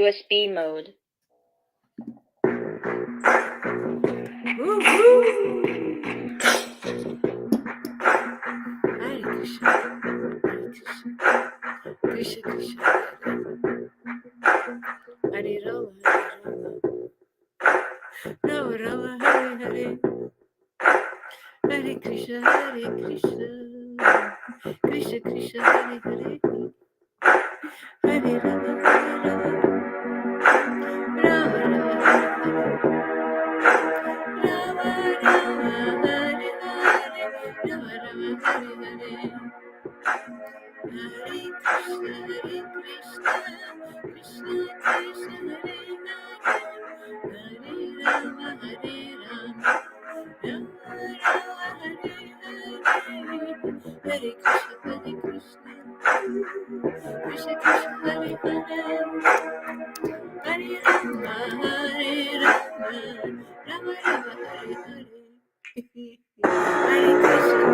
USB mode. Hare Krishna, Hare Krishna, Krishna Krishna, Hare Rama, Rama Rama, Hare Hare, Hare Krishna, Krishna Krishna, Hare Hare, Hare Rama, Rama Rama, Rama Rama, Hare Hare, Rama Rama, Hare Hare. Hare Krishna, Krishna Krishna, Hare Hare, Hare Rama, Rama Rama, Hare Hare, Hare Krishna, Krishna Krishna, Hare Hare, Hare Rama, Rama Rama, Hare Hare. Hare Krishna,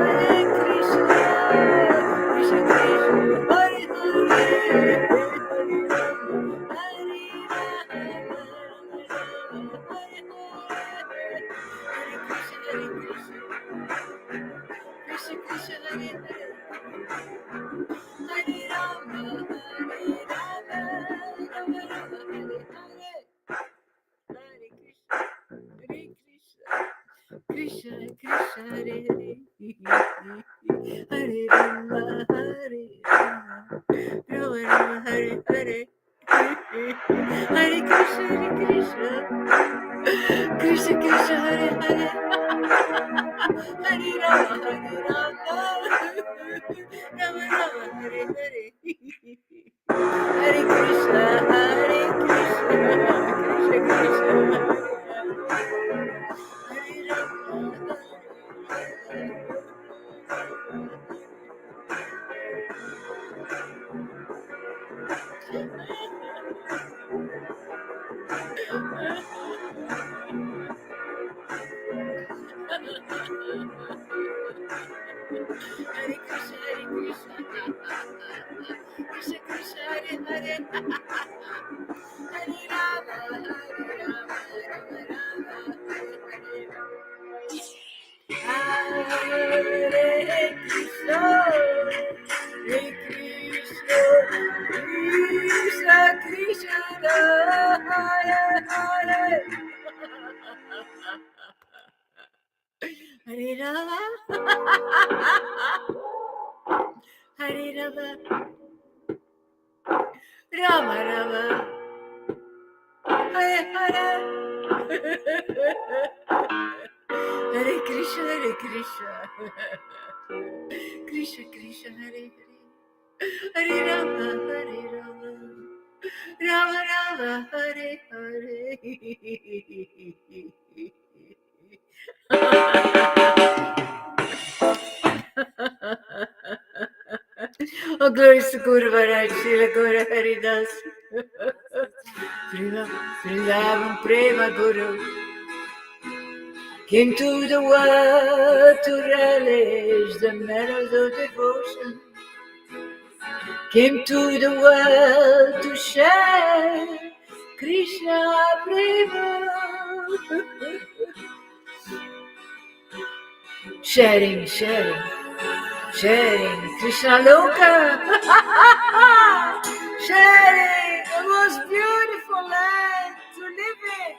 Krishna Krishna, Hare Hare, Hare Rama, Hare Krishna, Krishna Krishna, Hare Hare, Hare Rama, Rama Rama, Hare Hare, Hare Krishna, Krishna Krishna, Hare Hare, Hare Rama, Rama Rama, Hare Hare, Hare Krishna, Krishna Krishna, Hare Hare, Hare Rama, Rama Rama, Hare Hare, Hare Krishna, Krishna Krishna, Hare Rama. Hare Krishna, Krishna Krishna, Hare Hare, Hare Rama, Rama Rama, Hare Krishna, Krishna Krishna, Hare Hare, Hare Rama, Hare Rama, Rama Rama, Hare Hare, Hare Krishna, Krishna Krishna, Hare Hare, Hare Rama, Rama Rama, Hare Hare. Oh, glory to Guru Maharaj, Srila Guru Haridas. Vrindavan Prema Guru came to the world to relish the meadows of devotion. Came to the world to share Krishna Prema. Sharing Krishna Loka. Sharing the most beautiful land to live in.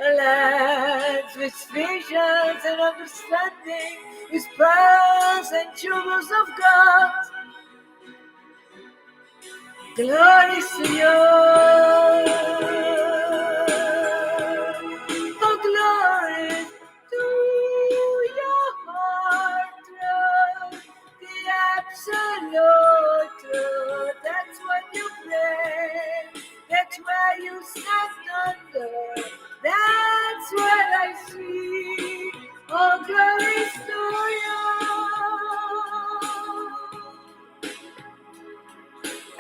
A land with visions and understanding, with pearls and jewels of God. Glory to you. Oh, glory to your heart, Lord, the absolute truth. That's what you pray. That's why you stand under. That's what I see. Oh, glory to you.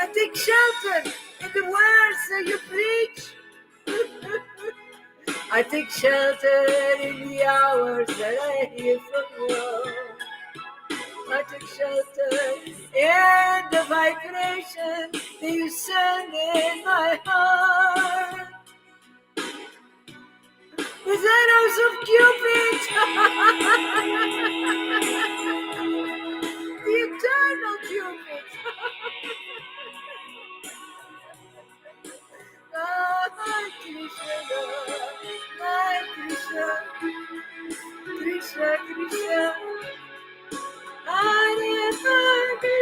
I take shelter in the words that you preach. I take shelter in the hours that I hear from you. I took shelter in the vibration that you send in my heart. The arrows of Cupid, the eternal Cupid. Krishna, Krishna, Krishna, Hare Hare,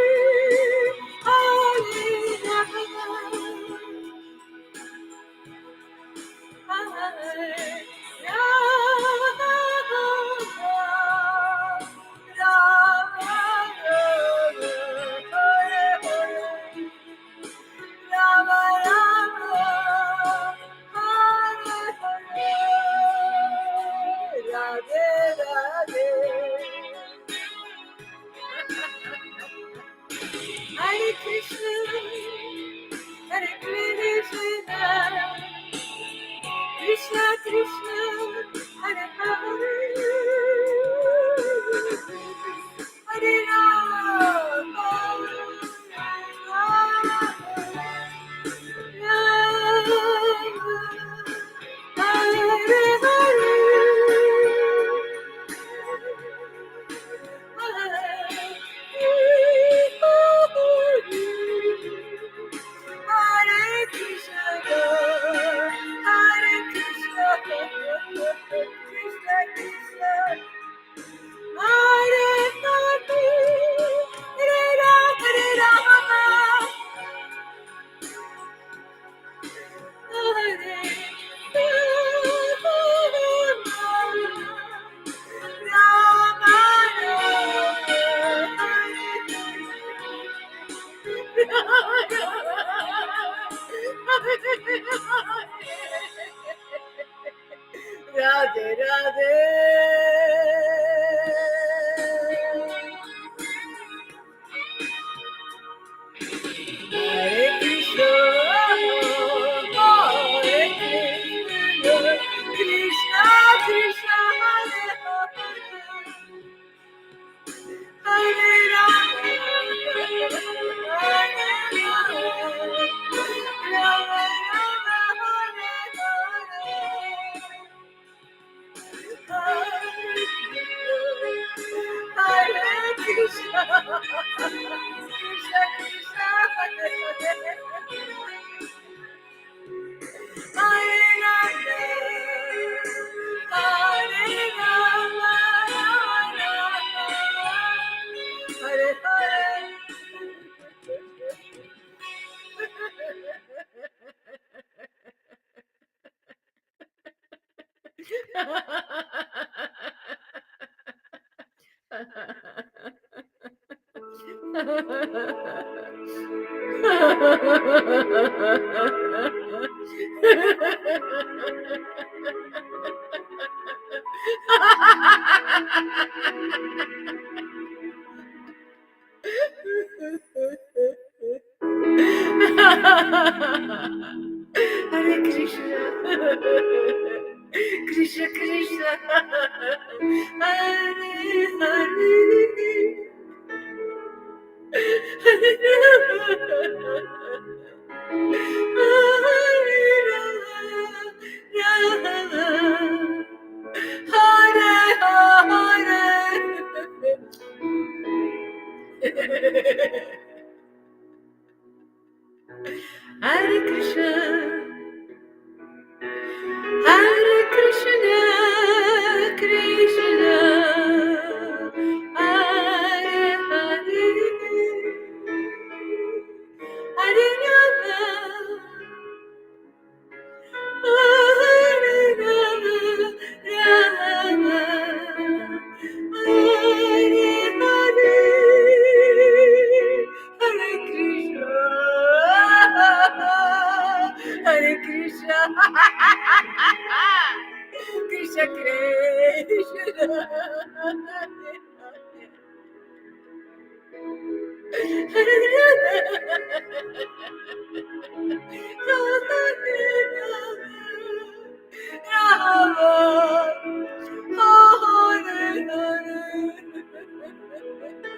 Hare Krishna, Hare Krishna, Krishna Krishna, Hare Hare, Hare Rama, Hare Krishna, Hare Krishna, Krishna Krishna, Hare Hare, Hare Rama, Hare Rama, Hare Radhe Radhe. Hare Krishna, Hare Krishna, Krishna Krishna, Hare Hare, Hare Rama, Hare Rama, Rama Rama, Hare Krishna, Krishna Krishna, Hare Hare Krishna, Krishna Krishna, Hare Hare Krishna, Hare Krishna, Krishna, Hare Hare, Hare Rama, Hare Rama, Rama, Hare Hare, Hare Krishna, Hare Krishna, Krishna Krishna,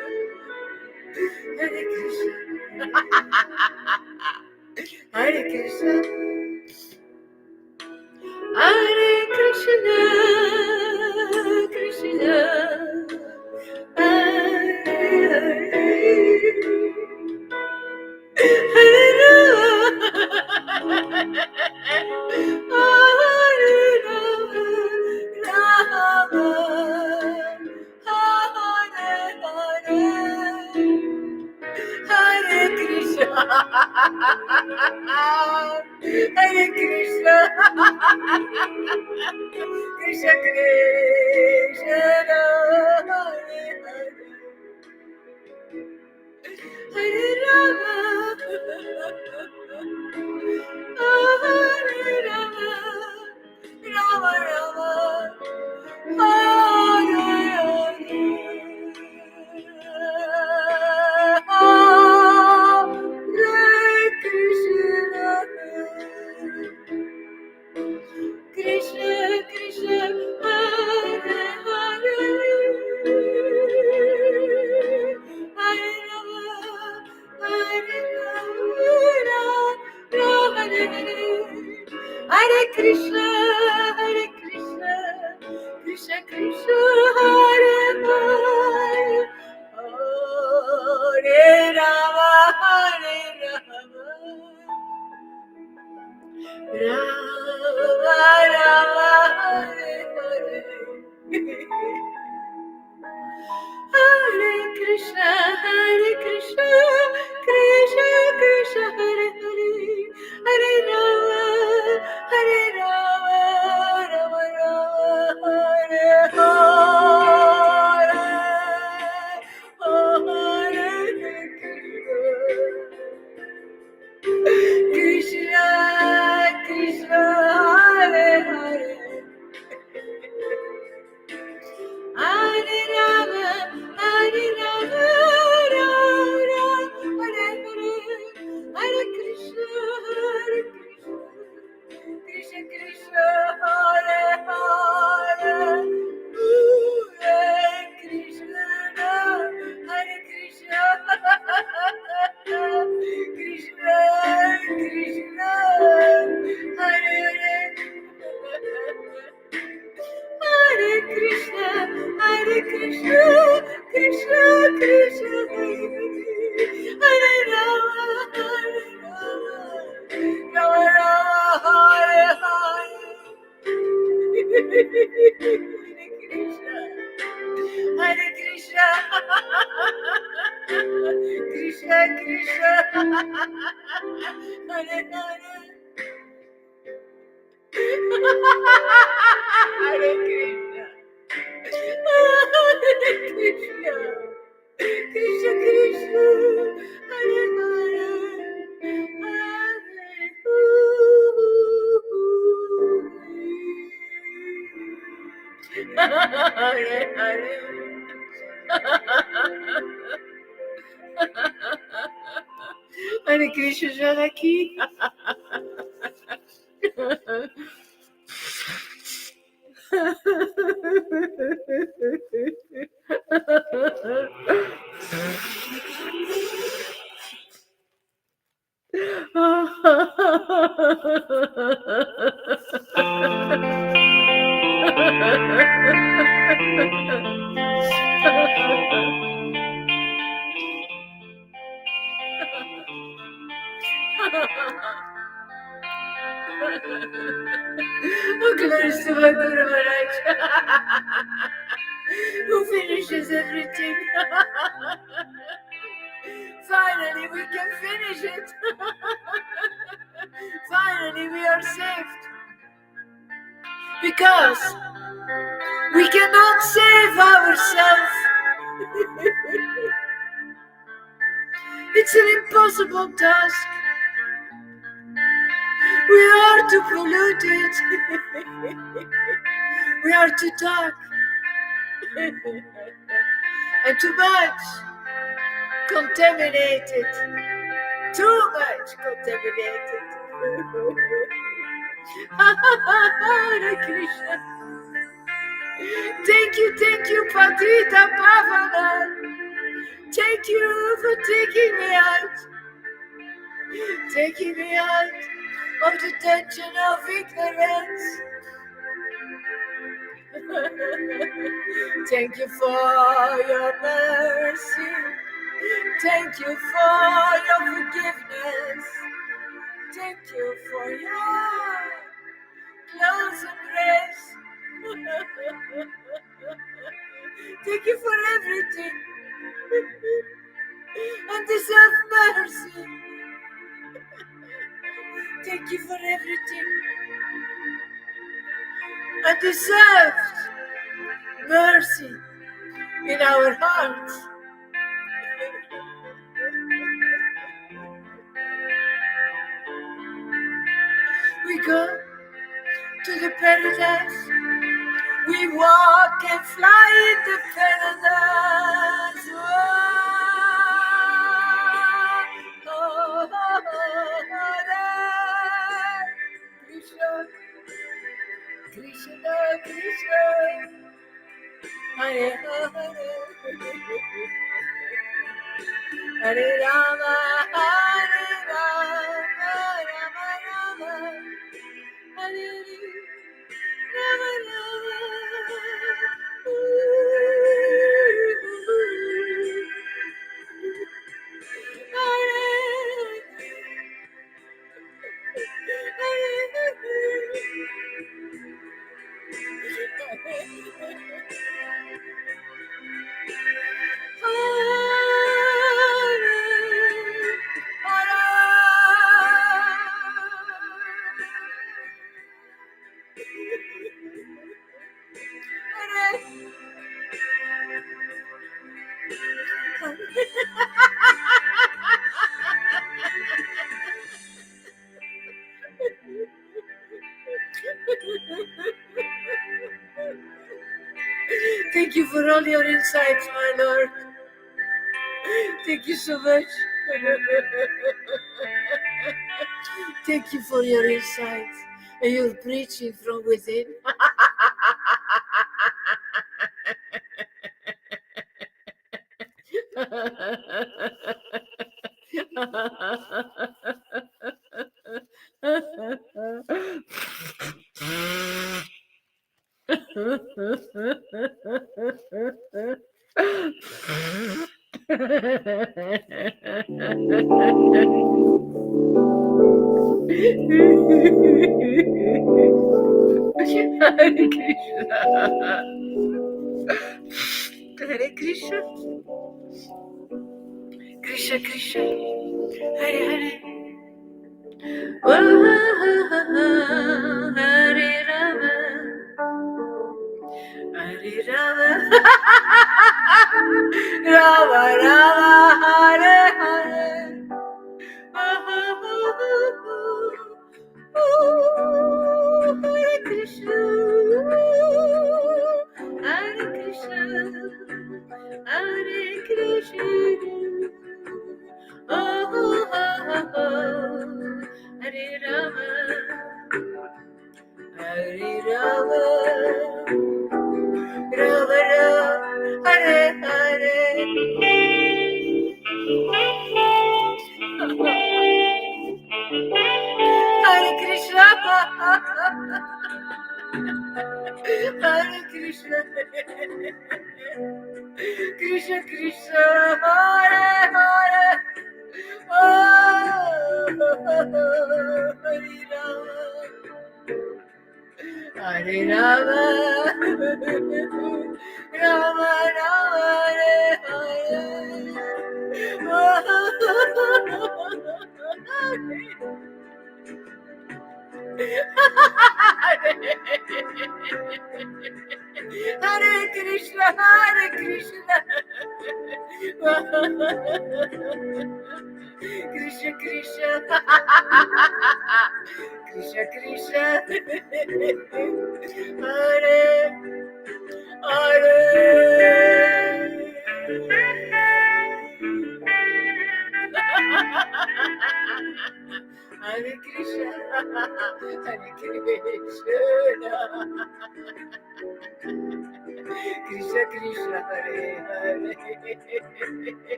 Hare Krishna, Hare Krishna, Krishna, Hare Hare Rama, Hare Rama, Rama, Hare Hare, Hare Krishna, Hare Krishna, Krishna Krishna, Hare Rama, Hare Rama, Rama Rama, Hare Hare, Hare Krishna, Krishna Krishna, Hare Hare, Hare Rama, Hare Rama, Rama Hare, Hare Krishna, Krishna Krishna, Hare Hare, Hare Rama, Hare Rama, Rama Rama, Hare Hare, Hare Krishna, Krishna Krishna, Hare Hare, Hare Rama, Rama Rama, Hare Hare, Hare Krishna, Krishna, Hare Hare, Hare Rama, Rama, Hare Hare, Hare Krishna, Krishna Krishna, Hare Hare, Hare Krishna, Hare Krishna, Krishna Krishna, Hare Hare, Hare Krishna, Krishna Krishna, Hare Rama, Rama Rama, Hare Hare Krishna, Krishna Krishna, Hare Hare, Hare Krishna, Krishna Krishna Krishna, Hare Hare, Hare Hare, Hare Krishna Janaki. Oh, glories to my Guru Maharaj, who finishes everything. Finally, we can finish it. Finally, we are saved. Because we cannot save ourselves. It's an impossible task. We are too polluted. We are too dark. And too much contaminated. Too much contaminated. Hare Krishna. Thank you, Patita Pavana. Thank you for taking me out. taking me out of the tension of ignorance. Thank you for your mercy. Thank you for your forgiveness. Thank you for your close embrace. Thank you for everything. Undeserved mercy. Thank you for everything. Undeserved mercy in our hearts. We go to the paradise. We walk and fly in the paradise. Oh, oh, oh, Krishna, Krishna, Krishna, Hare Hare, Hare Rama, Hare Rama, Rama Rama, Hare Rama Rama. Thank you for all your insights, my Lord. Thank you so much. Thank you for your insights and your preaching from within. Hare Krishna. Hare Krishna. Krishna Krishna. Hare Hare. Oh, Hare Rama. Hare Rama. Rama Rama. Hare Hare. Hare Krishna, Hare Krishna, Hare Krishna. Oh, Hare Rama, Hare Rama, Rama Rama, Hare Hare. Hare Krishna, Hare Krishna, Krishna Krishna, Hare Hare, oh, Hare Rama, Rama Rama, Hare Hare, oh, Hare Krishna, Hare Krishna, Krishna Krishna, Krishna Krishna, Hare Hare. Hare Krishna, Hare Krishna, Krishna Krishna, Hare Hare,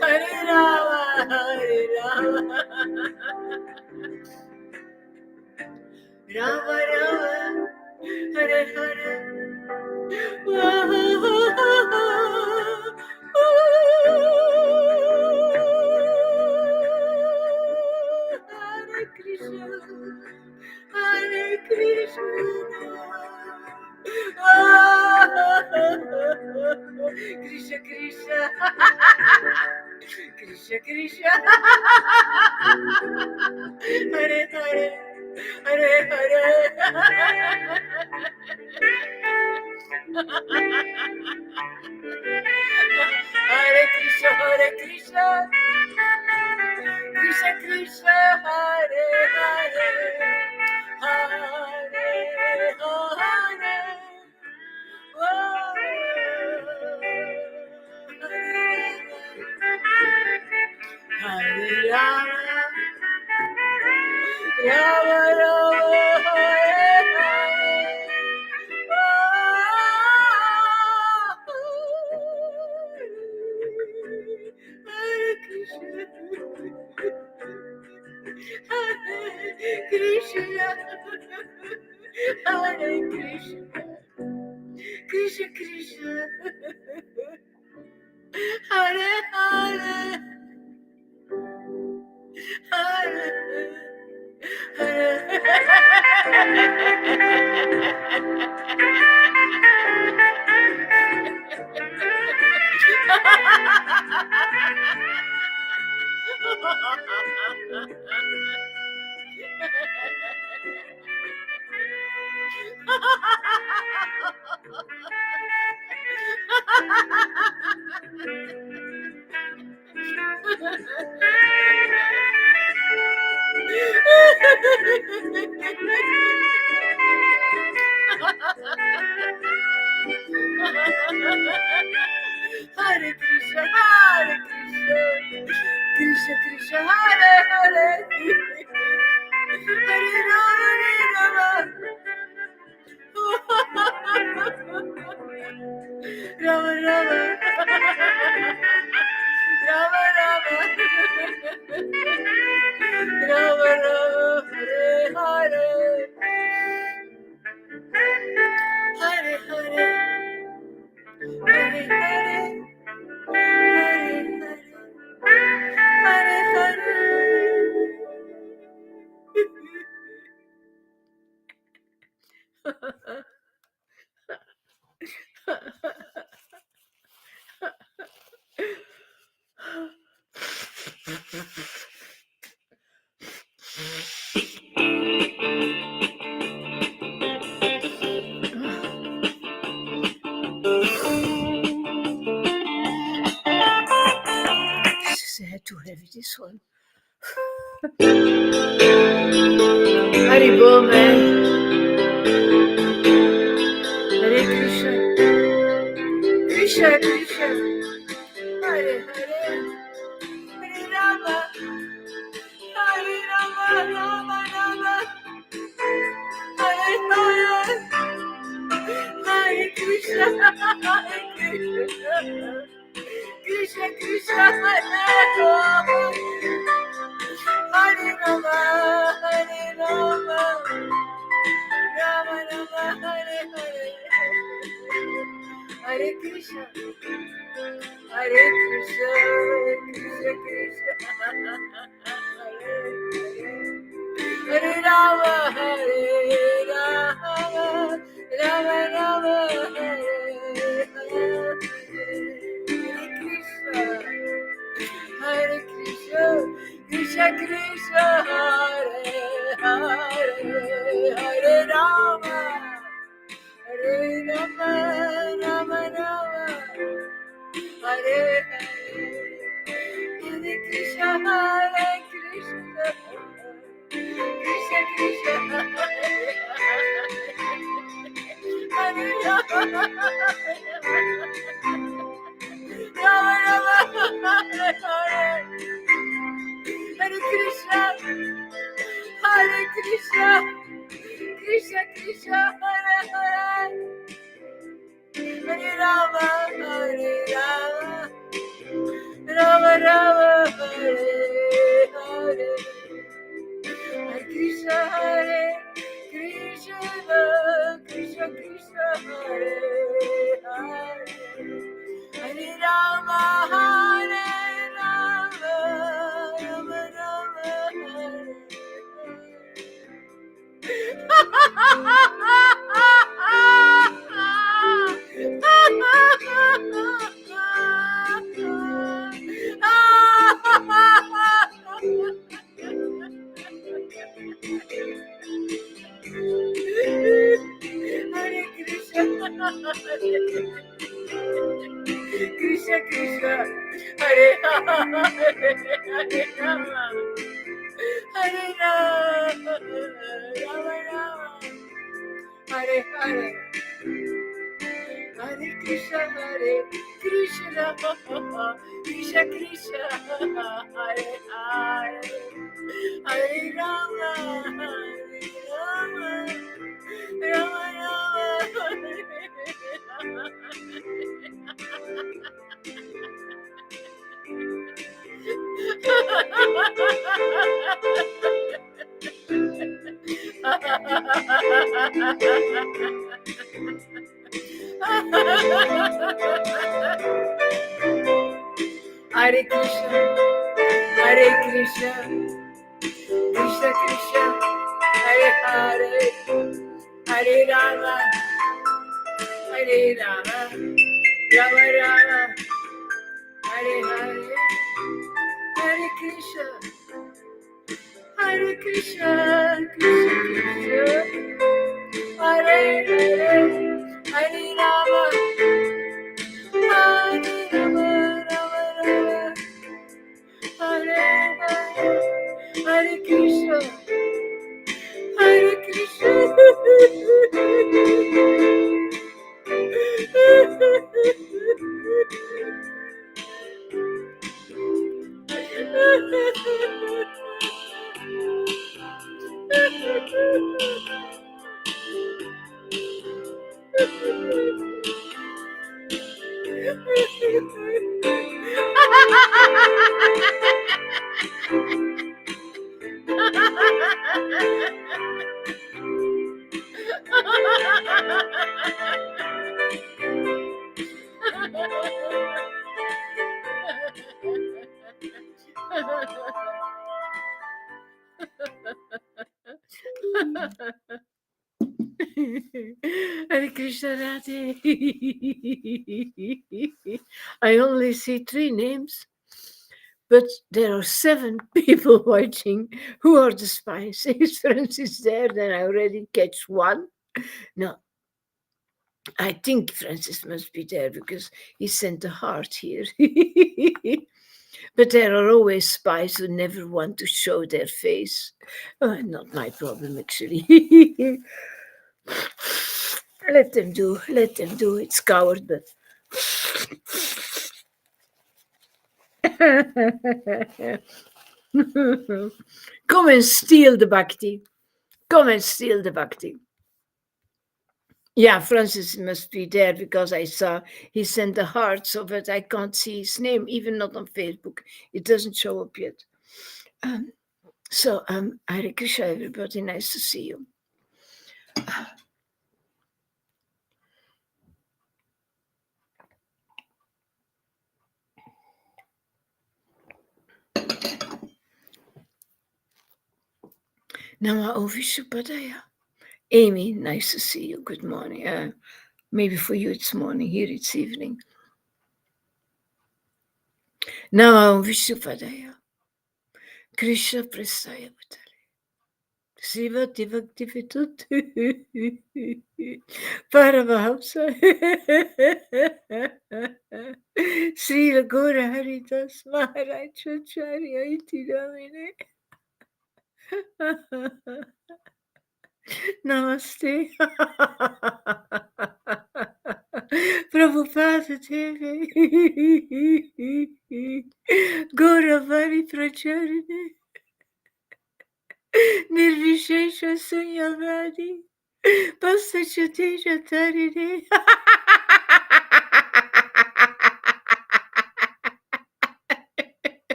Hare Krishna Krishna Krishna Krishna Hare Hare Hare Hare Hare Krishna Krishna Krishna Hare Hare Hare Hare Hare Rama Rama Rama Hare Hare Krishna Krishna Hare Krishna Krishna Krishna Hare Hare Hare Hare Krishna, Krishna Krishna, Hare Hare, Hare Rama, Rama Rama, Rama Rama, Rama Rama, Hare Hare, Hare Hare, Hare Hare, Hare Hare. I had to have this one. Haribol, man. Hare Krishna. Krishna Krishna. Hare Hare. Hare Rama. Hare Rama. Rama Rama. Hare Hare. Hare Krishna. Hare Krishna. Krishna Krishna. Hare Rama. Hare Rama. Hare Rama. Rama Rama. Hare Hare. Hare Krishna, Hare Krishna, Krishna Krishna, Hare Rama, Hare Rama, Rama Rama, Hare Hare, Hare Krishna, Krishna Krishna, Hare Hare, Hare Rama. Hare Rama, Rama Rama, Hare Hare, Hare Krishna, Krishna Krishna, Hare Rama, Rama Rama, Hare Hare, Hare Krishna, Krishna Krishna, Hare Hare. Hare Rama, Hare Rama, Rama Rama, Hare Hare. Hare Krishna, Krishna Krishna. Hare Rama, Rama Rama, Hare Hare, Hare Krishna, Krishna Krishna, Hare Hare, Hare Rama, Rama Rama, Hare Krishna, Hare Krishna, Krishna Krishna, Hare Hare, Hare Rama, Hare Rama, Rama Rama, Hare Hare, Hare Krishna, Hare Krishna, Krishna Krishna, Hare Hare, Hare Rama, Hare Rama, Rama Rama, Hare Hare, Hare Krishna, Hare Krishna. Hare Krishna Radhe. I only see 3 names, but there are 7 people watching. Who are the spies? Is Francis there? Then I already catch 1. No, I think Francis must be there because he sent a heart here. But there are always spies who never want to show their face. Not my problem, actually. Let them do. It's coward, but. Come and steal the bhakti. Yeah, Francis must be there because I saw he sent the heart, so but I can't see his name, even not on Facebook. It doesn't show up yet. Hare Krishna, everybody. Nice to see you. Nama Vishupadaya. Amy, nice to see you. Good morning. Maybe for you it's morning, here it's evening. Nama Vishupadaya. Krishna Prasaya Vatale. Srivati Bhakti Vitut. Paramahamsa. Srila Gora Haridas Maharaj Acharya Iti Damine. Namaste. Prabhupada Devi. Gauravani Pracharine. Nirvishesha Sunyavadi. Pastachateja Tarine.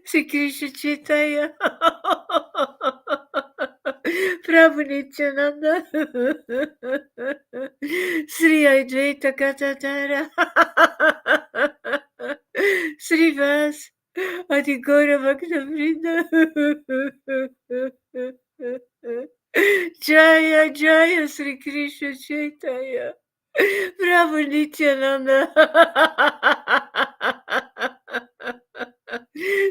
Sri Krishna Chaitanya. Prabhu Nityananda. Sri Advaita Gadadhara. Sri Vas. Adi Gaura Bhakta Vrinda. Jaya Jaya Sri Krishna Chaitanya. Prabhu Nityananda.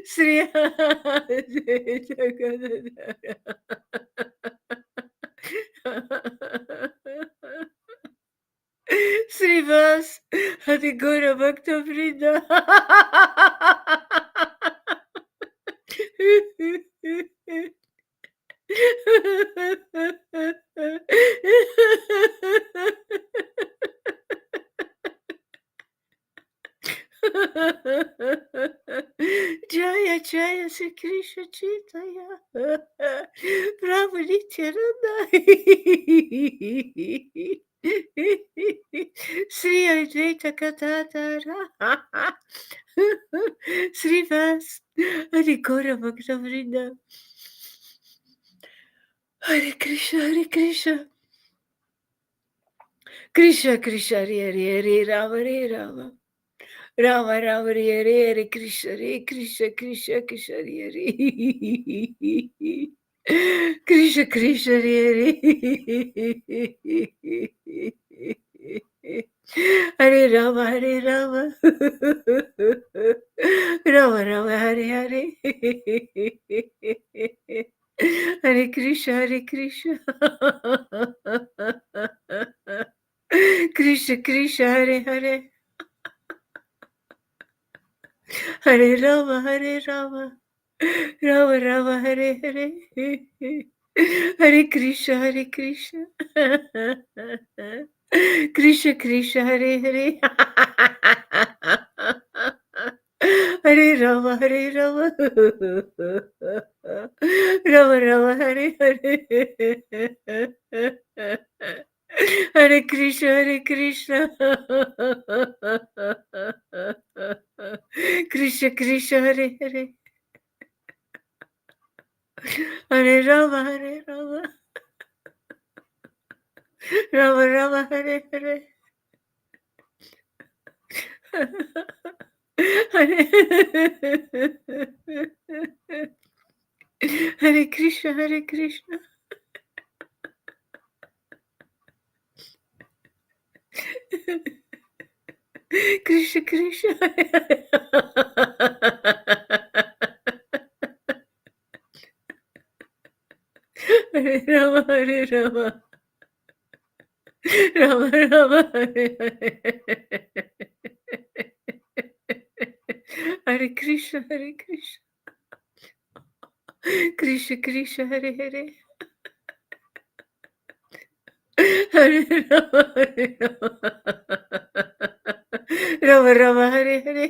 Sri Advaita Gadadhara. Srivas Adi Gaura Bhakta Vrinda. Sri Krishna Chaitanya Prabhu Nityananda Sri Advaita Gadadhara Srivas Hare Gaura Bhakta Vrinda Hare Krishna Hare Krishna Krishna Krishna Hare Hare Hare Rama Hare Rama Rama Rama Hare Hare Hare Krishna Krishna Krishna Hare Hare Krishna Krishna Hare Hare Hare Rama Hare Rama Rama Rama Hare Hare Hare Krishna Krishna Krishna Hare Hare Hare Rama Hare Rama Rama Rama Hare Hare Hare Krishna Krishna Krishna Hare Hare Hare Rama Rama Rama Hare Hare Hare Krishna Krishna Krishna Hare Hare Hare Rama Rama Rama Hare Hare Hare Krishna Krishna Krishna Hare Rama Rama Rama Hare Krishna Krishna Krishna Hare Hare Hare Rama Rama Hare Hare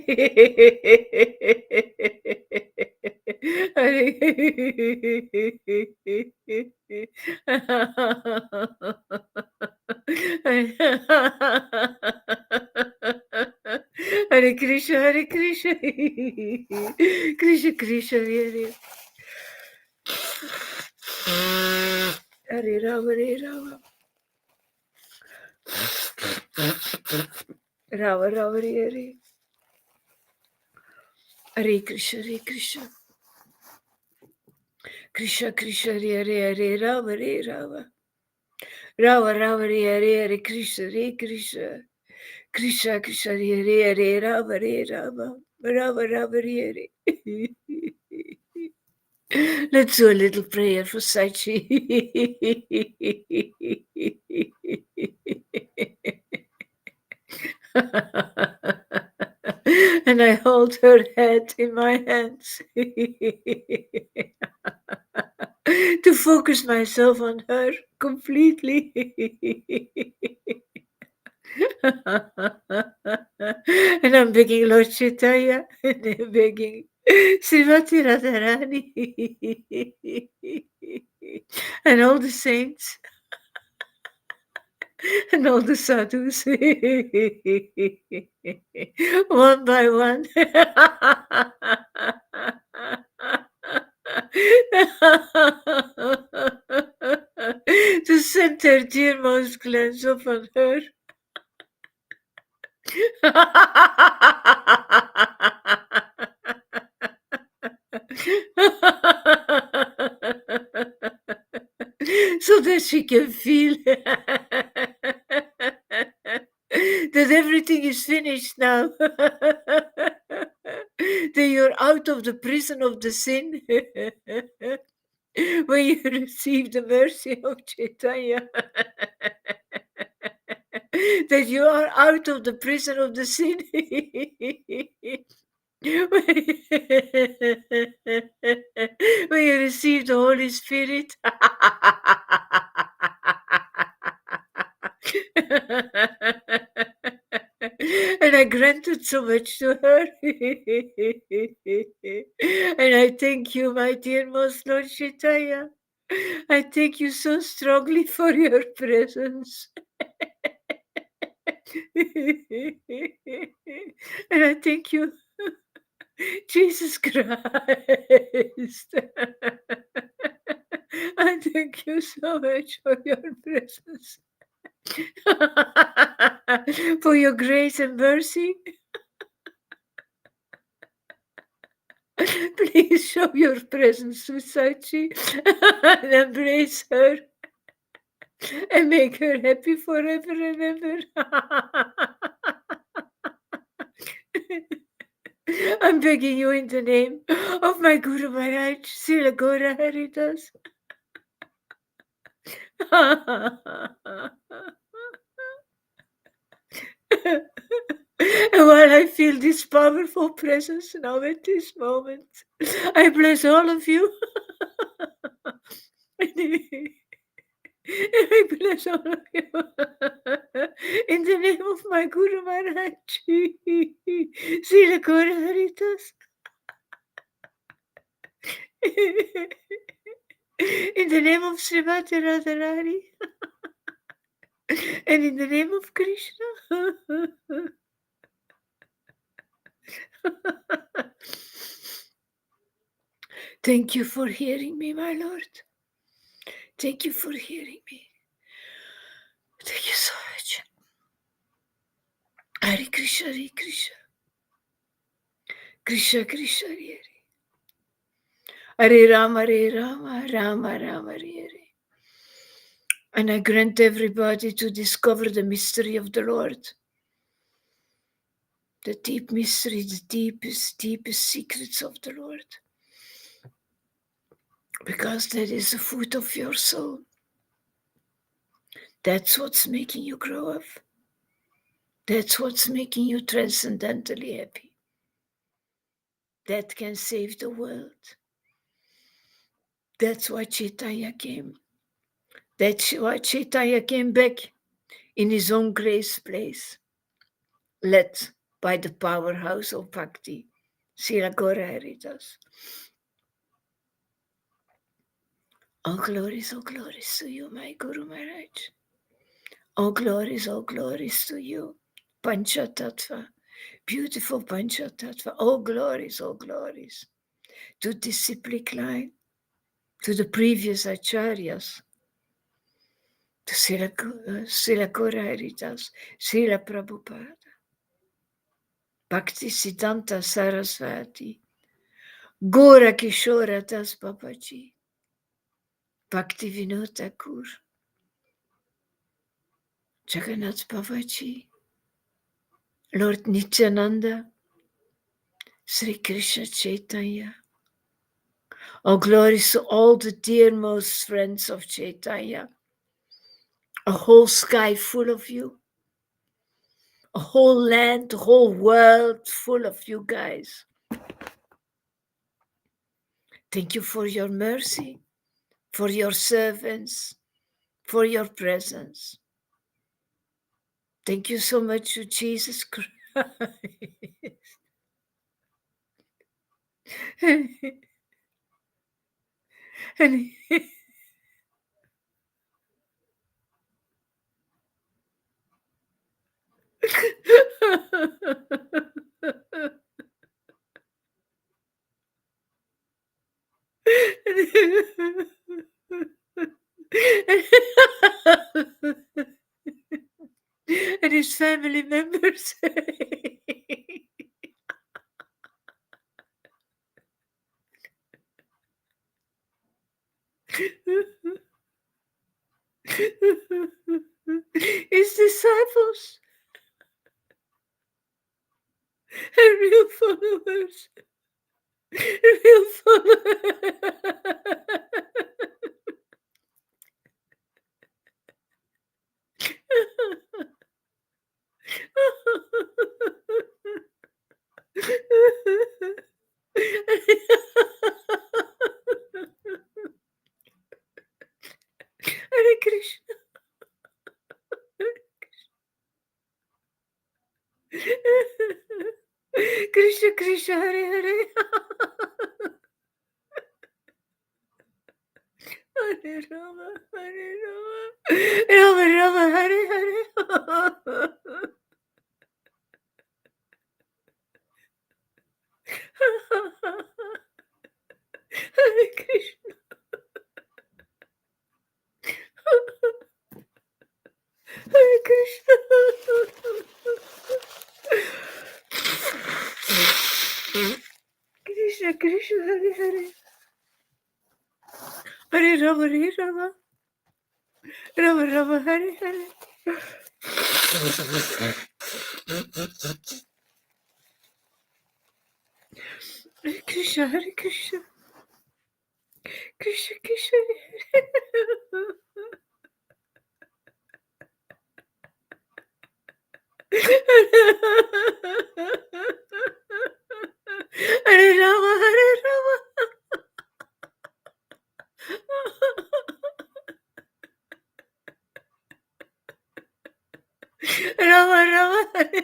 Hare Krishna Krishna Krishna Hare Rama Rama Rama Hare Hare Krishna Krishna Krishna Hare Rama Rama Rama Hare Krishna Krishna Krishna Hare Rama Rama Rama Hare Let's do a little prayer for Sachi. And I hold her head in my hands to focus myself on her completely. And I'm begging Lord Chaitanya, and I'm begging Srimati Radharani and all the saints and all the sadhus one by one to send their dearmost glance upon her. So that she can feel that everything is finished now. That you're out of the prison of the sin. When you receive the mercy of Chaitanya. That you are out of the prison of the sin. When you receive the Holy Spirit. And I granted so much to her. And I thank you, my dear most Lord Chaitanya. I thank you so strongly for your presence. And I thank you, Jesus Christ. I thank you so much for your presence, for your grace and mercy. Please show your presence to Sachi and embrace her and make her happy forever and ever. I'm begging you in the name of my Guru Maharaj, Srila Gaura Haridas. And while I feel this powerful presence now at this moment, I bless all of you. I bless all of you. In the name of my Guru Maharaj, Srila Gaura Haridas. In the name of Srimati Radharani. And in the name of Krishna. Thank you for hearing me, my Lord. Thank you for hearing me. Thank you so much. Hare Krishna, Hare Krishna. Krishna, Krishna, Hare Hare. Hare Rama, Rama, Rama, Hare Hare. And I grant everybody to discover the mystery of the Lord. The deep mystery, the deepest, deepest secrets of the Lord. Because that is the food of your soul. That's what's making you grow up. That's what's making you transcendentally happy. That can save the world. That's why Chaitanya came. That's why Chaitanya came back in his own grace place, led by the powerhouse of Bhakti, Srila Gaura Haridas. All glories to you, my Guru Maharaj. All glories to you. Panchatattva, beautiful Panchatattva. All glories to disciplic line, to the previous acharyas, to Srila Gaura Haridas, Srila Prabhupada, Bhakti Siddhanta Sarasvati, Gaura Kishora Das Babaji, Bhakti Vinod Thakur, Jagannath Babaji, Lord Nityananda, Sri Krishna Chaitanya. All glories to all the dearmost friends of Chaitanya. A whole sky full of you. A whole land, a whole world full of you guys. Thank you for your mercy, for your servants, for your presence. Thank you so much to Jesus Christ. and and his family members. His disciples and real followers. Real followers. Hare Krishna. Rama, Hare Rama, Rama Rama, Hare Hare. Hare Krishna, Hare Krishna. Krishna Krishna, Hare Hare. Hare Rama, Hare Rama, Rama Rama, Hare Hare. Hare Krishna, Hare Krishna, Krishna Krishna, Hare Hare Rama, Hare Rama. Rama Rama, Hare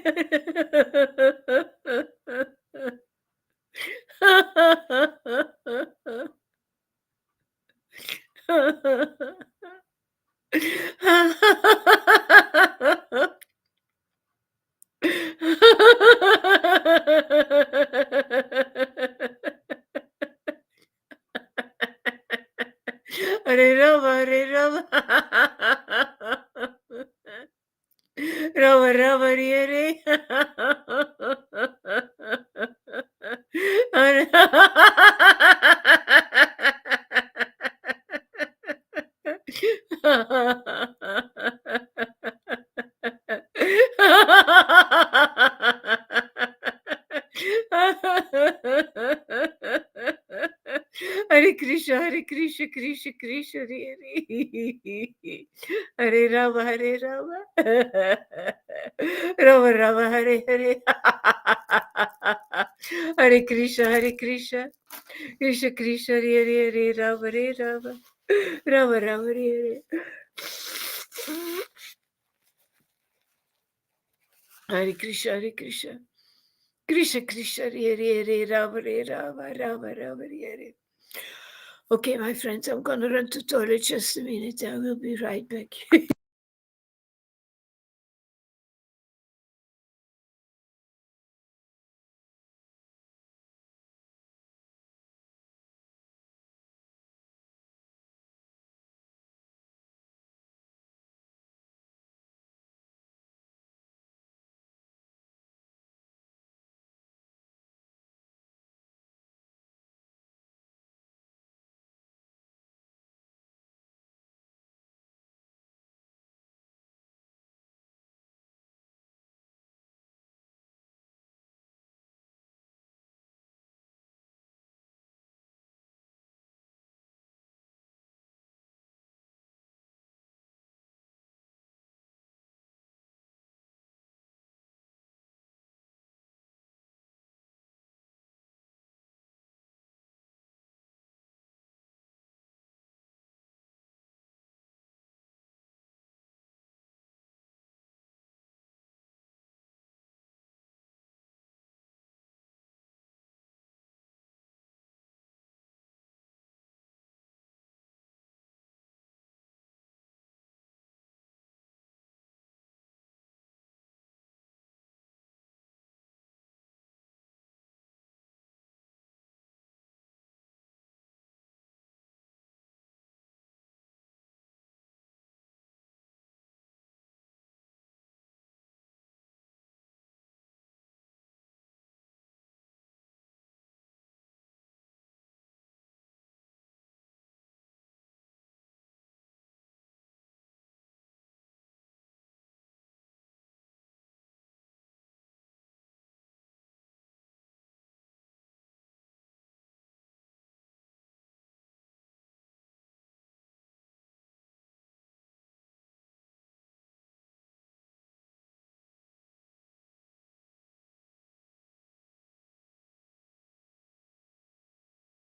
Hare Rama, Hare Rama. Rama Rama, Hare Hare. Hare Krishna, Hare Krishna, Krishna Krishna, Hare Hare. Hare Rama, Hare Rama. Rama Rama, Hare Hare. Hare Krishna, Hare Krishna, Krishna Krishna, Hare Hare, Hare Rama, Hare Rama. Rama Rama, Hare Hare. Hare Krishna, Hare Krishna, Krishna Krishna, Hare Hare, Rama Rama, Rama Rama, Hare. Okay, my friends, I'm gonna run to toilet just a minute. I will be right back.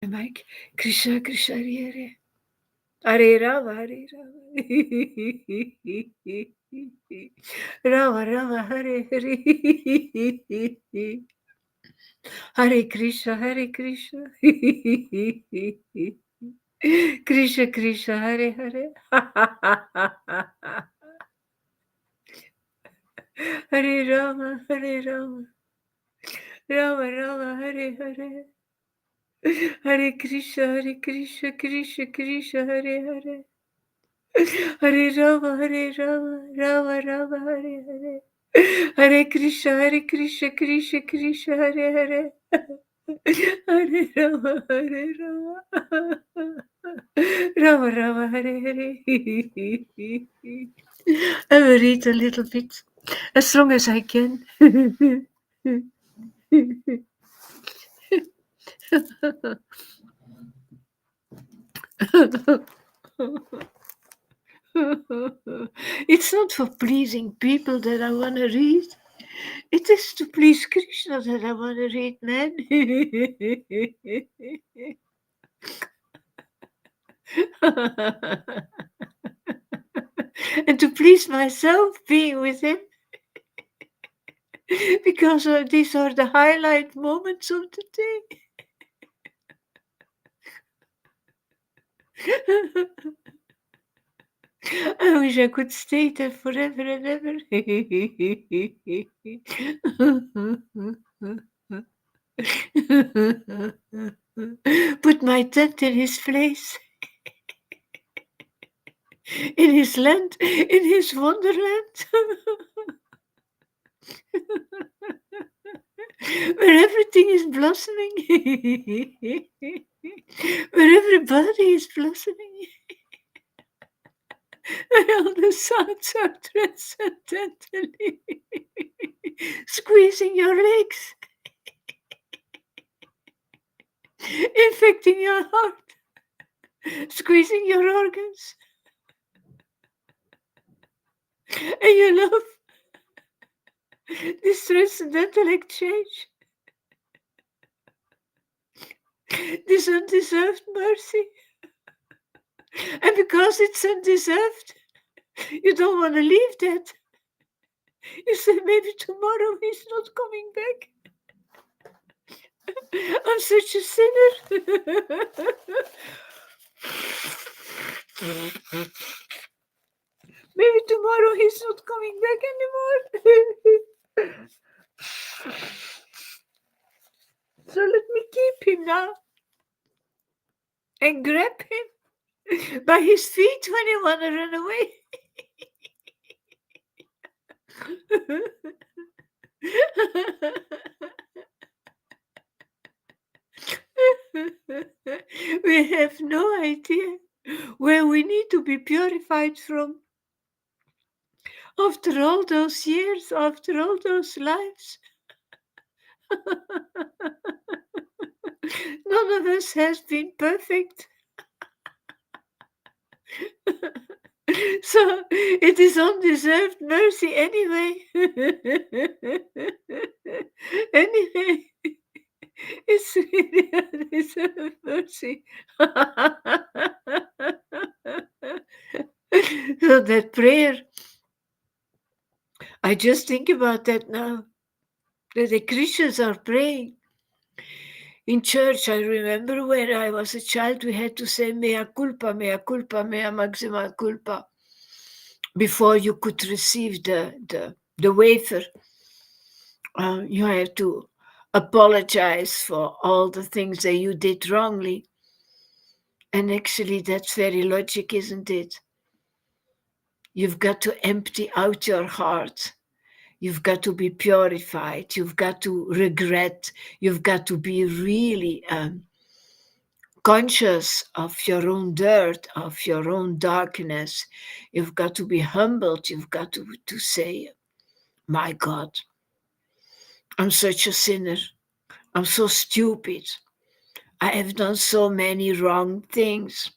Mike, Krishna Krishna, Hare Hare. Hare Rama, Hare Rama. Rama Rama, Hare Hare. Hare Krishna, Hare Krishna. Krishna Krishna, Hare Hare. Hare Rama, Hare Rama, Rama Rama, Hare Hare. Hare Krishna, Krishna Krishna, Hare Hare. Hare Rama, Rama Rama, Hare Hare. Hare Krishna, Krishna Krishna, Hare Hare. Hare Rama, Rama Rama, Hare Hare. I will read a little bit, as long as I can. It's not for pleasing people that I want to read. It is to please Krishna that I want to read, man. And to please myself being with him. Because these are the highlight moments of the day. I wish I could stay there forever and ever. Put my tent in his place, in his land, in his wonderland, where everything is blossoming, where everybody is blossoming, where all the sounds are transcendentally squeezing your legs, infecting your heart, squeezing your organs, and you love this transcendental exchange, this undeserved mercy. And because it's undeserved, you don't want to leave that. You say, maybe tomorrow he's not coming back. I'm such a sinner. Maybe tomorrow he's not coming back anymore. So let me keep him now and grab him by his feet when he want to run away. We have no idea where we need to be purified from. After all those years, after all those lives, none of us has been perfect. So it is undeserved mercy anyway. Anyway, it's really undeserved mercy. So that prayer, I just think about that now, that the Christians are praying. In church, I remember when I was a child, we had to say mea culpa, mea maxima culpa, before you could receive the wafer. You have to apologize for all the things that you did wrongly. And actually, that's very logic, isn't it? You've got to empty out your heart. You've got to be purified. You've got to regret. You've got to be really conscious of your own dirt, of your own darkness. You've got to be humbled. You've got to say, my God, I'm such a sinner. I'm so stupid. I have done so many wrong things.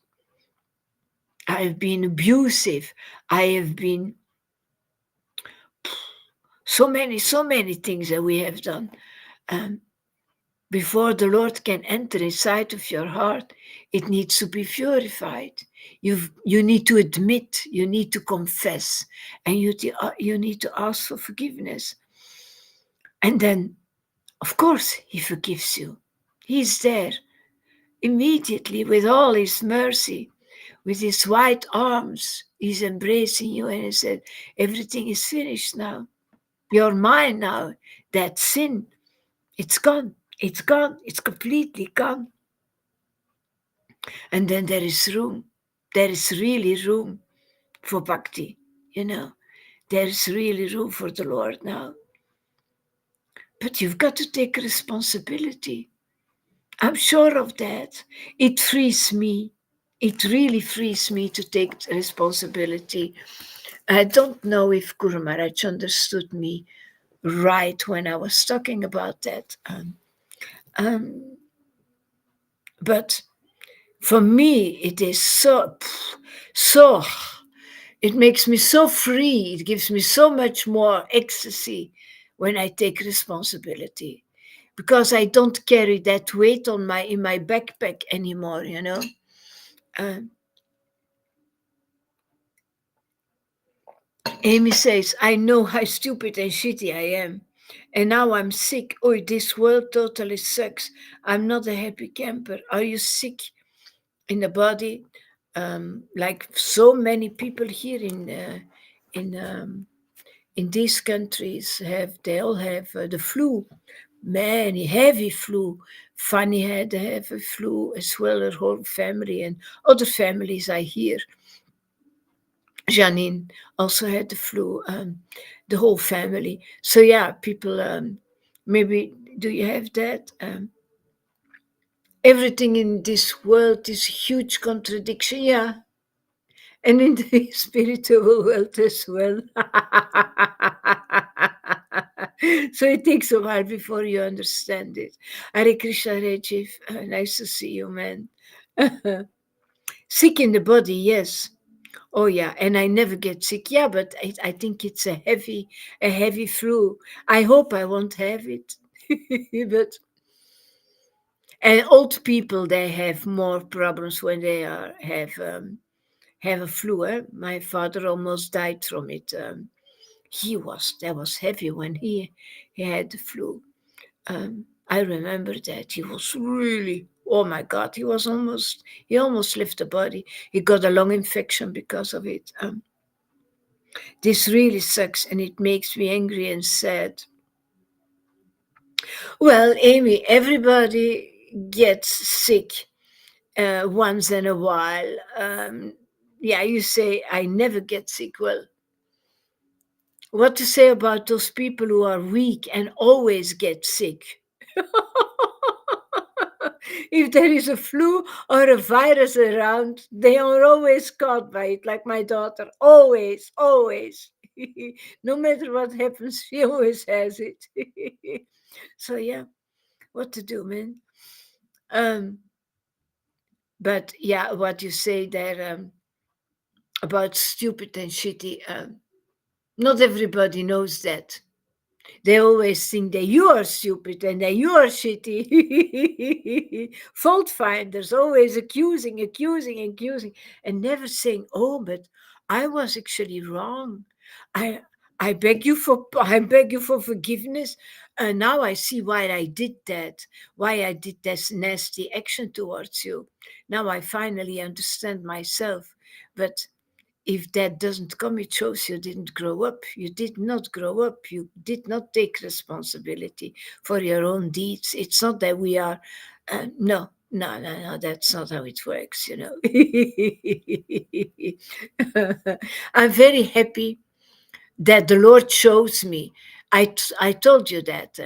I have been abusive. I have been so many things that we have done. Before the Lord can enter inside of your heart, it needs to be purified. You need to admit, you need to confess, and you need to ask for forgiveness. And then, of course, He forgives you. He's there. immediately, with all his mercy, with his white arms, he's embracing you and he said, everything is finished now. You're mine now. That sin, it's gone. It's gone. It's completely gone. And then there is room. There is really room for bhakti, you know. There is really room for the Lord now. But you've got to take responsibility. I'm sure of that. It frees me. It really frees me to take responsibility. I don't know if Guru Maharaj understood me right when I was talking about that. Um, but for me, it is so, it makes me so free. It gives me so much more ecstasy when I take responsibility, because I don't carry that weight in my backpack anymore, you know. Um, Amy says, I know how stupid and shitty I am. And now I'm sick. Oh, this world totally sucks. I'm not a happy camper. Are you sick in the body? Like so many people here in in these countries they all have the flu. Many heavy flu. Fanny had a heavy flu as well, her whole family and other families I hear. Janine also had the flu, the whole family. So yeah, people, maybe do you have that? Everything in this world is a huge contradiction, yeah, and in the spiritual world as well. So it takes a while before you understand it. Hare Krishna, Rajiv, nice to see you, man. Sick in the body, yes. Oh yeah, and I never get sick. Yeah, but I think it's a heavy flu. I hope I won't have it. But and old people they have more problems when they have a flu. Eh? My father almost died from it. That was heavy when he had the flu. I remember that he was really. Oh my God, he almost left the body. He got a lung infection because of it. This really sucks and it makes me angry and sad. Well, Amy, everybody gets sick once in a while. Yeah, you say, I never get sick. Well, what to say about those people who are weak and always get sick? If there is a flu or a virus around, they are always caught by it, like my daughter. Always, always. No matter what happens, she always has it. So, yeah, what to do, man? Um, but yeah, what you say there about stupid and shitty, not everybody knows that. They always think that you are stupid and that you are shitty. Fault finders, always accusing, and never saying, "Oh, but I was actually wrong. I I beg you for forgiveness. And now I see why I did that. Why I did this nasty action towards you. Now I finally understand myself. But if that doesn't come, it shows you didn't grow up. You did not grow up. You did not take responsibility for your own deeds. It's not that we are, no, that's not how it works, you know. I'm very happy that the Lord shows me. I told you that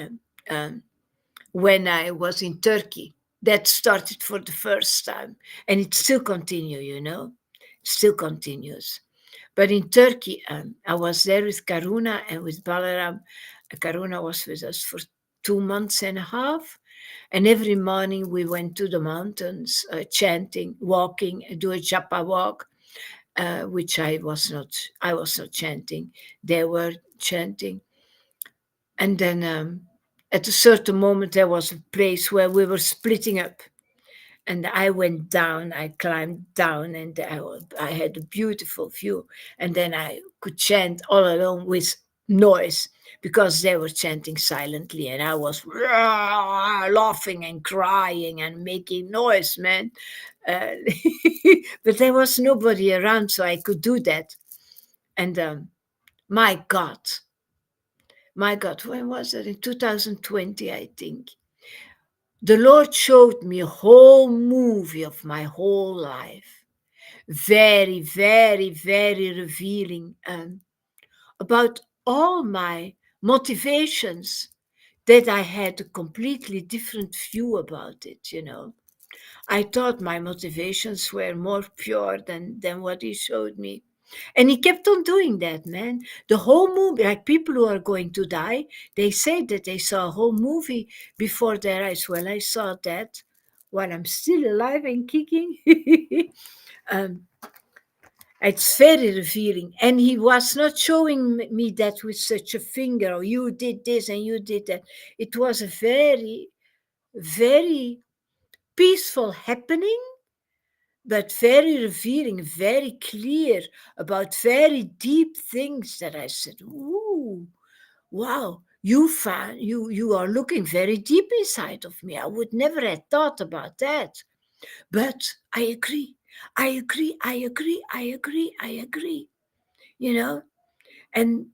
when I was in Turkey, that started for the first time, and it still continues, you know, still continues. But in Turkey, I was there with Karuna and with Balaram. Karuna was with us for 2 months and a half. And every morning we went to the mountains, chanting, walking, do a japa walk, which I was not chanting. They were chanting. And then at a certain moment, there was a place where we were splitting up. And I went down, I climbed down, and I had a beautiful view. And then I could chant all alone with noise. because they were chanting silently and I was laughing and crying and making noise, man. Uh, but there was nobody around, so I could do that. And my God, my God, when was it? In 2020, I think. The Lord showed me a whole movie of my whole life. Very, very, very revealing about all my motivations that I had a completely different view about it. I thought my motivations were more pure than what he showed me. And he kept on doing that, man. The whole movie, like people who are going to die, they say that they saw a whole movie before their eyes. Well, I saw that while I'm still alive and kicking. um, it's very revealing. And he was not showing me that with such a finger, or you did this and you did that. It was a very, very peaceful happening, but very revealing, very clear about very deep things that I said, ooh, wow, you are looking very deep inside of me. I would never have thought about that. But I agree. I agree. I agree. I agree. I agree. You know? And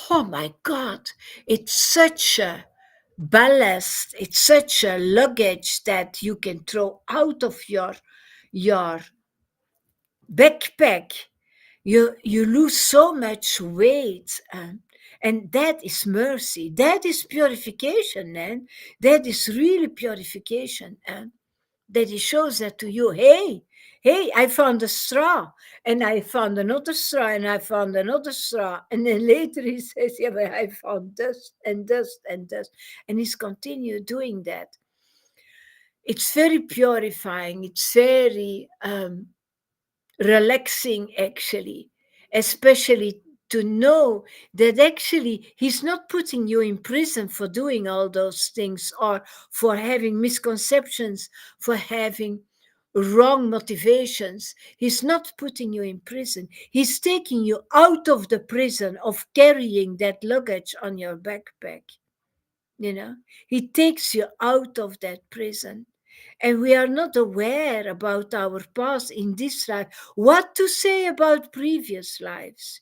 oh my God, it's such a ballast, it's such a luggage that you can throw out of your backpack. You lose so much weight, and that is mercy, that is purification, man. That is really purification, that he shows that to you. Hey, I found a straw, and I found another straw, and I found another straw, and then later he says, yeah, but I found dust and dust and dust, and he's continued doing that. It's very purifying, it's very relaxing, actually, especially to know that actually he's not putting you in prison for doing all those things, or for having misconceptions, for having wrong motivations. He's not putting you in prison. He's taking you out of the prison of carrying that luggage on your backpack. He takes you out of that prison. And we are not aware about our past in this life, what to say about previous lives.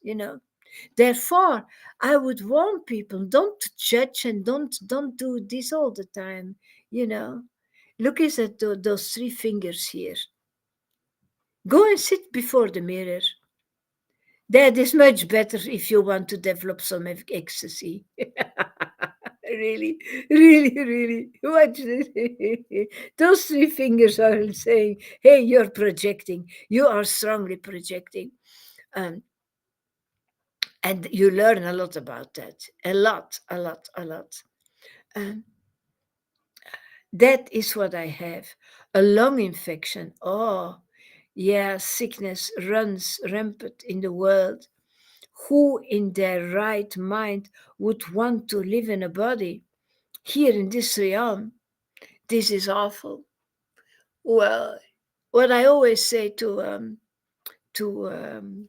Therefore, I would warn people, don't judge and don't do this all the time. you know Look at those three fingers here. Go and sit before the mirror. That is much better if you want to develop some ecstasy. Really, really, really. Watch this. Those three fingers are saying, hey, you're projecting. You are strongly projecting. Um, and you learn a lot about that. A lot, a lot, a lot. Um, that is what I have. A lung infection. Oh, yeah, sickness runs rampant in the world. Who in their right mind would want to live in a body here in this realm? This is awful. Well, what I always say to um, to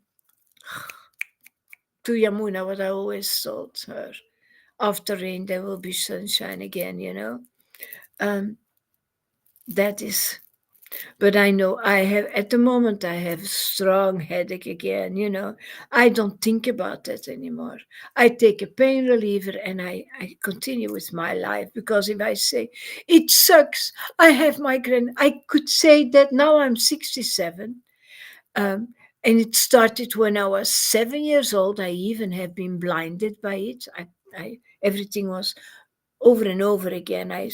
Yamuna, what I always told her: after rain there will be sunshine again. Um, that is. But I know I have, at the moment, I have a strong headache again. I don't think about that anymore. I take a pain reliever and I continue with my life, because if I say, it sucks, I have migraine, I could say that now I'm 67. Um, and it started when I was 7 years old. I even have been blinded by it. Everything was over and over again. I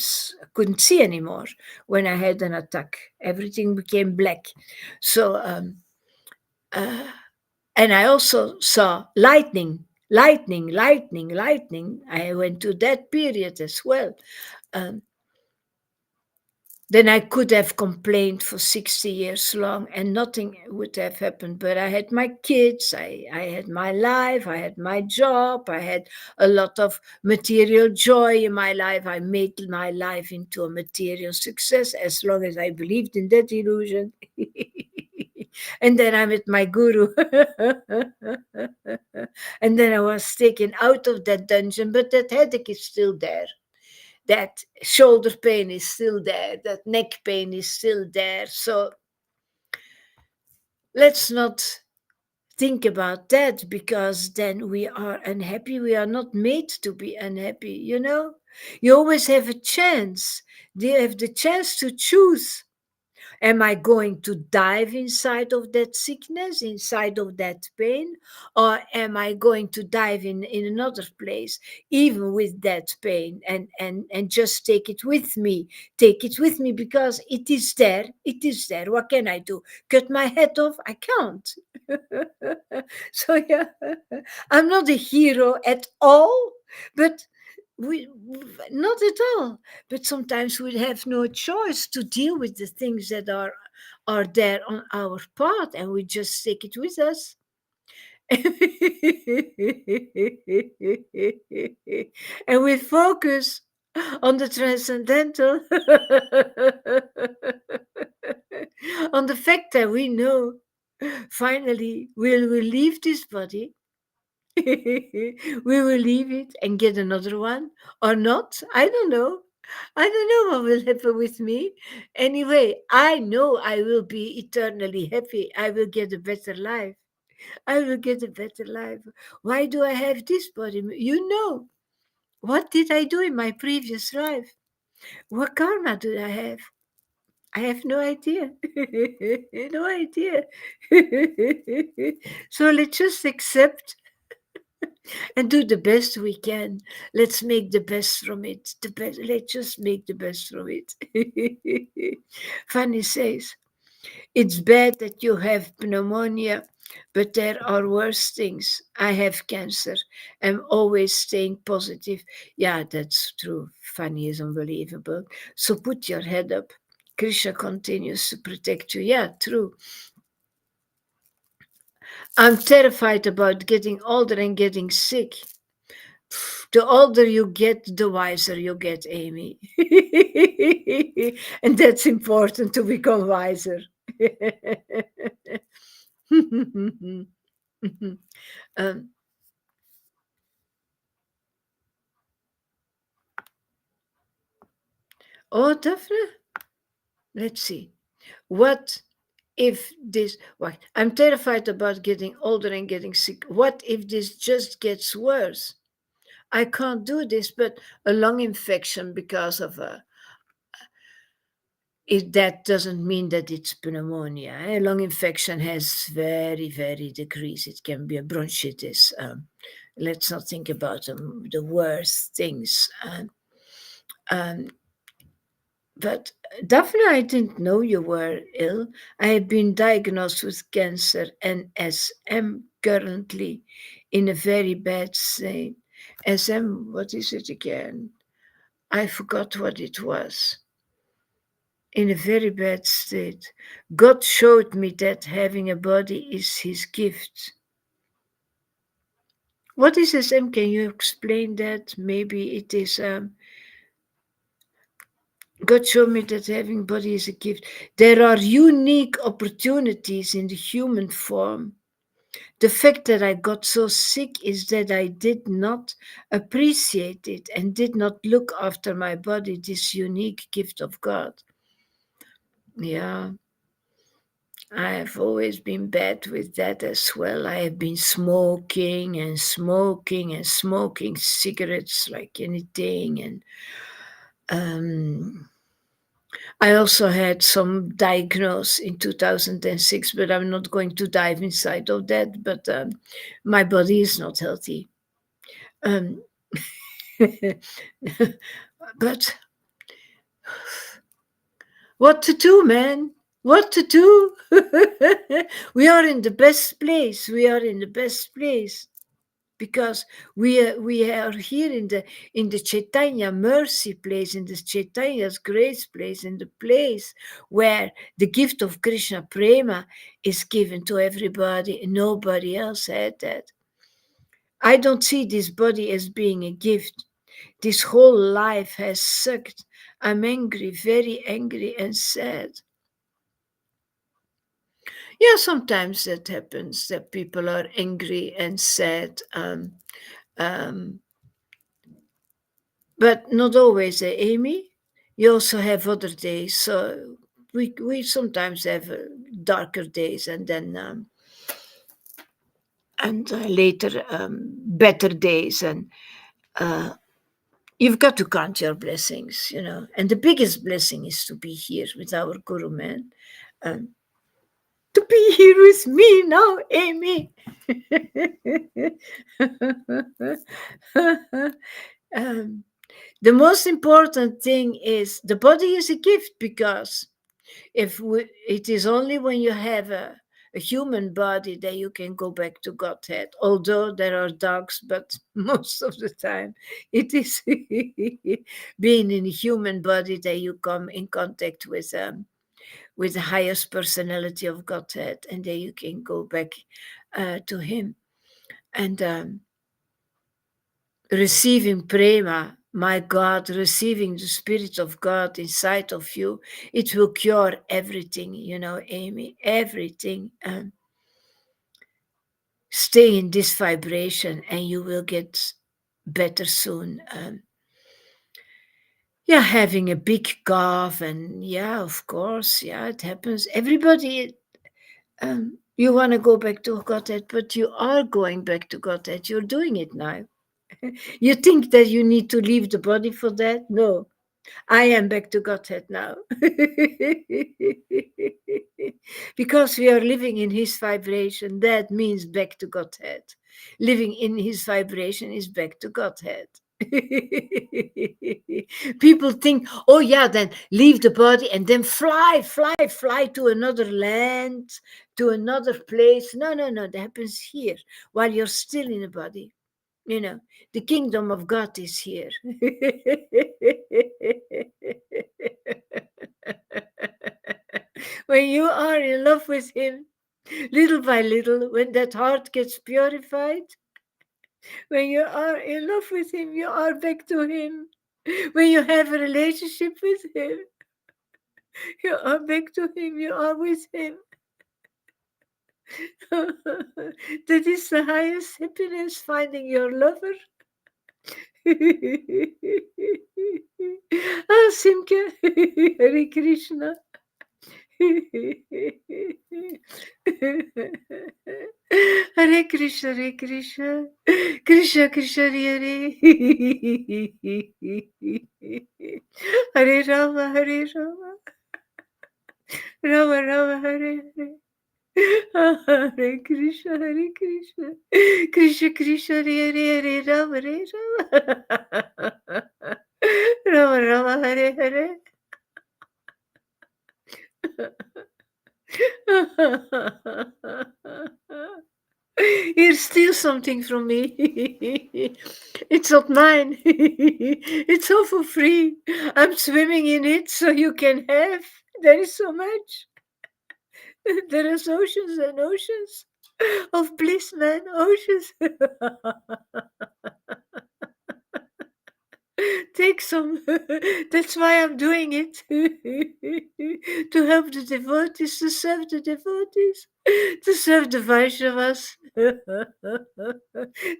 couldn't see anymore when I had an attack. Everything became black. So, uh, and I also saw lightning, lightning, lightning, lightning. I went to that period as well. Um, then I could have complained for 60 years long and nothing would have happened. But I had my kids, I had my life, I had my job, I had a lot of material joy in my life. I made my life into a material success as long as I believed in that illusion. And then I'm with my guru. And then I was taken out of that dungeon, but that headache is still there. That shoulder pain is still there. That neck pain is still there. So let's not think about that, because then we are unhappy. We are not made to be unhappy, you know? You always have a chance. You have the chance to choose. Am I going to dive inside of that sickness, inside of that pain? Or am I going to dive in another place, even with that pain, and just take it with me? Take it with me because it is there. It is there. What can I do? Cut my head off? I can't. So, yeah, I'm not a hero at all, but we not at all, but sometimes we have no choice to deal with the things that are there on our path, and we just take it with us. And we focus on the transcendental, on the fact that we know finally we'll leave this body. We will leave it and get another one or not. I don't know. I don't know what will happen with me. Anyway, I know I will be eternally happy. I will get a better life. I will get a better life. Why do I have this body? You know, what did I do in my previous life? What karma do I have? I have no idea. No idea. So let's just accept and do the best we can. Let's make the best from it. The best. Let's just make the best from it. Fanny says, "It's bad that you have pneumonia, but there are worse things. I have cancer. I'm always staying positive." Yeah, that's true. Fanny is unbelievable. So put your head up. Krishna continues to protect you. Yeah, true. I'm terrified about getting older and getting sick. The older you get, the wiser you get, Amy. And that's important to become wiser. um, oh, Daphne, let's see. What if this, what? I'm terrified about getting older and getting sick. What if this just gets worse? I can't do this, but a lung infection because of a that doesn't mean that it's pneumonia. A lung infection has very, very degrees. It can be a bronchitis. Let's not think about the worst things. Um, but Daphne, I didn't know you were ill. I have been diagnosed with cancer and SM currently in a very bad state. SM, what is it again? I forgot what it was. In a very bad state. God showed me that having a body is his gift. What is SM? Can you explain that? Maybe it is God showed me that having a body is a gift. There are unique opportunities in the human form. The fact that I got so sick is that I did not appreciate it and did not look after my body, this unique gift of God. Yeah. I have always been bad with that as well. I have been smoking and smoking and smoking cigarettes like anything. And I also had some diagnosis in 2006, but I'm not going to dive inside of that. But my body is not healthy. Um, but what to do, man? What to do? We are in the best place. We are in the best place because we are here in the Chaitanya mercy place, in the Chaitanya's grace place, in the place where the gift of Krishna prema is given to everybody, and nobody else had that. I don't see this body as being a gift. This whole life has sucked. I'm angry, very angry and sad. Yeah, sometimes that happens that people are angry and sad, um, but not always, Amy. You also have other days. So we sometimes have darker days, and then later better days, and uh, you've got to count your blessings, you know. And the biggest blessing is to be here with our Guru man, um, to be here with me now, Amy. um, the most important thing is the body is a gift, because it is only when you have a human body that you can go back to Godhead. Although there are dogs, but most of the time it is being in a human body that you come in contact with the highest personality of Godhead, and then you can go back to Him. And receiving prema, my God, receiving the Spirit of God inside of you, it will cure everything, you know, Amy, everything. Stay in this vibration and you will get better soon. Yeah, having a big cough, and yeah, of course, yeah, it happens. Everybody, you want to go back to Godhead, but you are going back to Godhead. You're doing it now. You think that you need to leave the body for that? No, I am back to Godhead now. Because we are living in His vibration, that means back to Godhead. Living in His vibration is back to Godhead. People think, oh yeah, then leave the body and then fly to another land, to another place. No, no, no, that happens here while you're still in the body. You know, the kingdom of God is here. When you are in love with Him, little by little, when that heart gets purified, when you are in love with Him, you are back to Him. When you have a relationship with Him, you are back to Him, you are with Him. That is the highest happiness, finding your lover. Ah, Simke, Hare Krishna. Hare Krishna, Hare Krishna, Krishna Krishna, Hare Hare, Hare Rama, Hare Rama, Rama Rama, Hare Hare. Hare Krishna, Hare Krishna, Krishna Krishna, Hare Hare, Hare Rama, Hare Rama, Rama Rama, Hare Hare. Here's still something from me. It's not mine. It's all for free. I'm swimming in it so you can have. There is so much. There is oceans and oceans of bliss, man. Oceans. Take some. That's why I'm doing it. To help the devotees, to serve the devotees, to serve the Vaishnavas,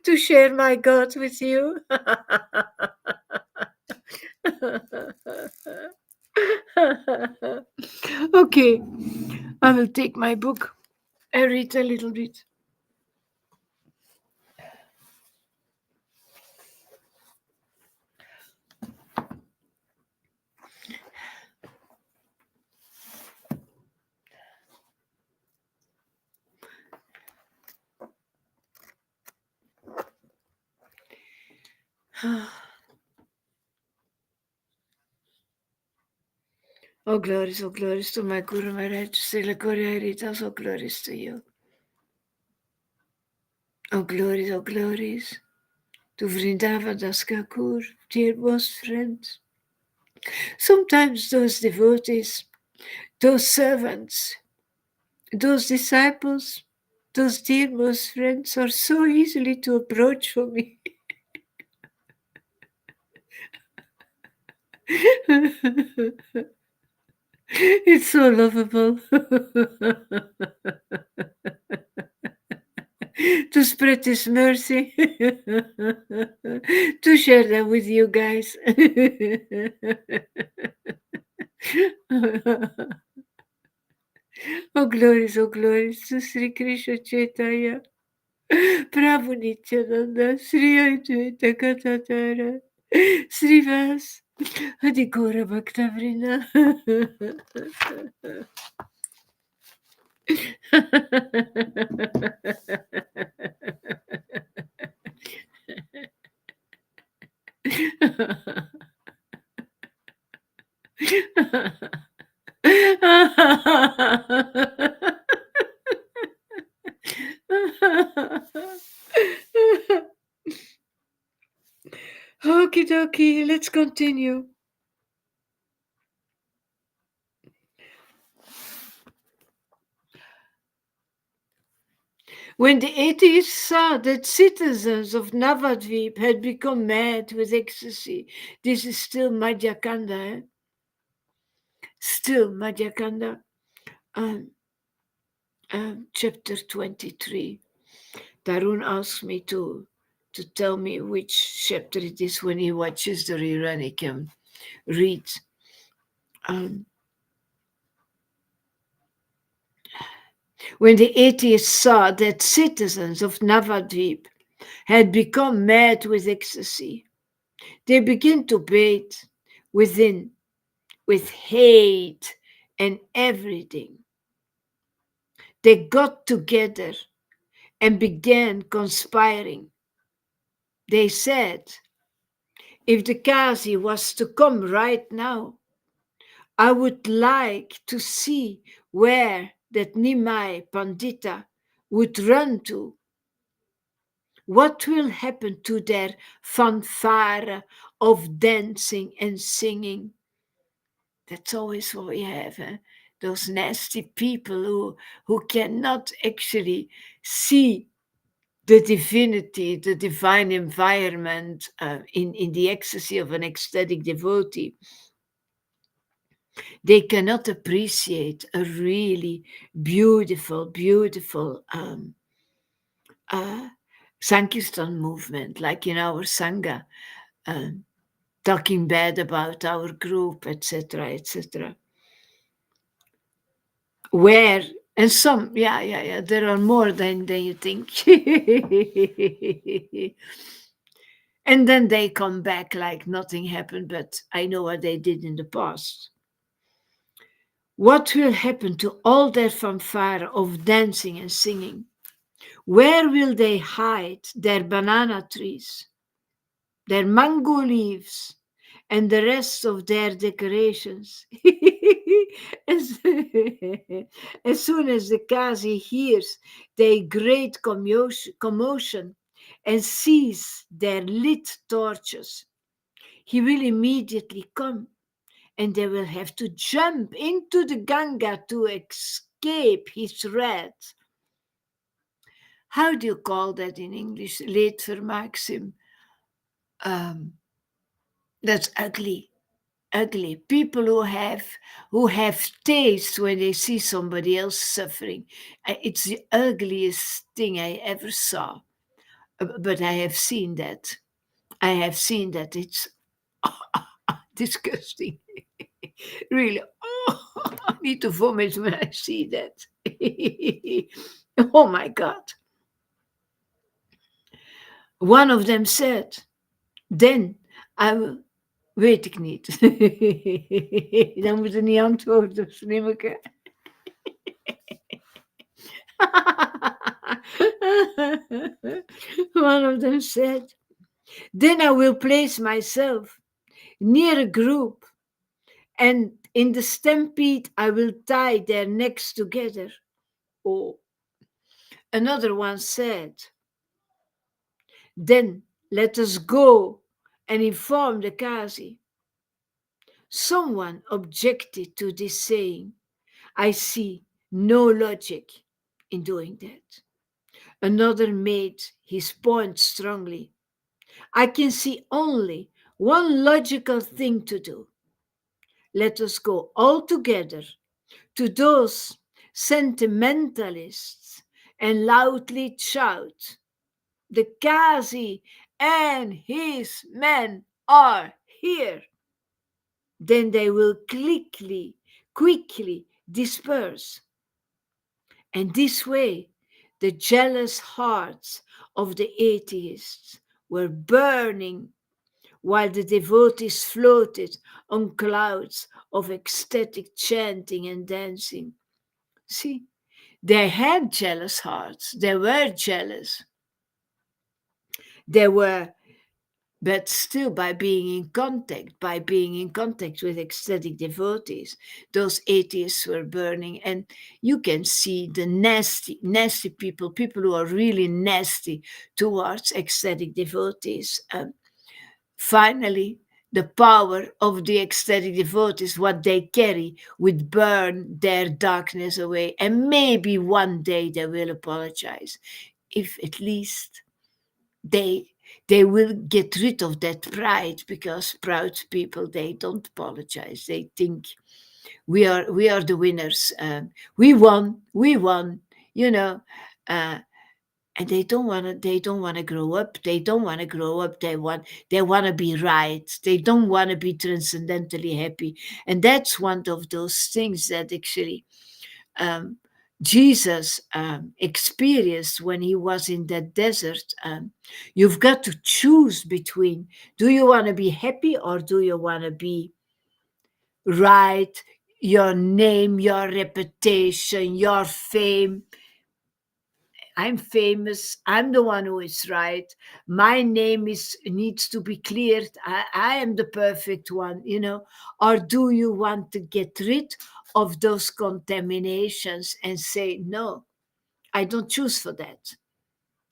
to share my God with you. Okay, I will take my book and read a little bit. Oh, glories to my Guru Maharaj, Srila Gauri Haridas, oh, glories to you. Oh, glories to Vrindavan Das Kakur, dear most friends. Sometimes those devotees, those servants, those disciples, those dear most friends are so easily to approach for me. It's so lovable to spread His mercy, to share that with you guys. Oh glories to Sri Krishna Chaitanya. Prabhu Nityananda, Sri Advaita Gatatara, Srivas, Adikora Bhaktavrina. Okie dokie, let's continue. When the atheists saw that citizens of Navadvip had become mad with ecstasy, this is still Madhyakanda, still Madhyakanda, um, chapter 23. Tarun asked me to tell me which chapter it is when he watches the rerun. He can read. When the atheists saw that citizens of Navadvip had become mad with ecstasy, they began to bathe within with hate and everything. They got together and began conspiring. They said, if the Kazi was to come right now, I would like to see where that Nimai Pandita would run to. What will happen to their fanfare of dancing and singing? That's always what we have, eh? Those nasty people who cannot actually see the divinity, the divine environment in the ecstasy of an ecstatic devotee. They cannot appreciate a really beautiful, beautiful Sankirtan movement, like in our Sangha, talking bad about our group, etc., etc. Where and some, yeah, there are more than you think. And then they come back like nothing happened, but I know what they did in the past. What will happen to all their fanfare of dancing and singing? Where will they hide their banana trees, their mango leaves, and the rest of their decorations? as, as soon as the Kazi hears their great commotion and sees their lit torches, he will immediately come, and they will have to jump into the Ganga to escape his wrath. How do you call that in English? Leedvermaaksim. That's ugly. Ugly. People who have taste when they see somebody else suffering. It's the ugliest thing I ever saw. But I have seen that. I have seen that. It's disgusting. Really. Oh, I need to vomit when I see that. Oh my God. One of them said, then I will. Weet ik niet. Dan moet er niet antwoorden, slimmeke. One of them said, then I will place myself near a group, and in the stampede I will tie their necks together. Oh. Another one said, then let us go and inform the Kazi. Someone objected to this, saying, I see no logic in doing that. Another made his point strongly. I can see only one logical thing to do. let us go all together to those sentimentalists and loudly shout, the Kazi and his men are here. Then they will quickly disperse. And this way, the jealous hearts of the atheists were burning while the devotees floated on clouds of ecstatic chanting and dancing. See, they had jealous hearts. They were jealous. They were, but still by being in contact with ecstatic devotees, those atheists were burning. And you can see the nasty people who are really nasty towards ecstatic devotees. Finally, the power of the ecstatic devotees, what they carry, would burn their darkness away. And maybe one day they will apologize, if at least they they will get rid of that pride, because proud people, they don't apologize. They think we are the winners. We won, you know. Uh, and they don't want to grow up. They want to be right. They don't want to be transcendentally happy. And that's one of those things that actually um, Jesus experienced when he was in that desert. You've got to choose between, do you want to be happy or do you want to be right? Your name, your reputation, your fame. I'm famous. I'm the one who is right. My name needs to be cleared. I am the perfect one. Or do you want to get rid of those contaminations and say, no, I don't choose for that.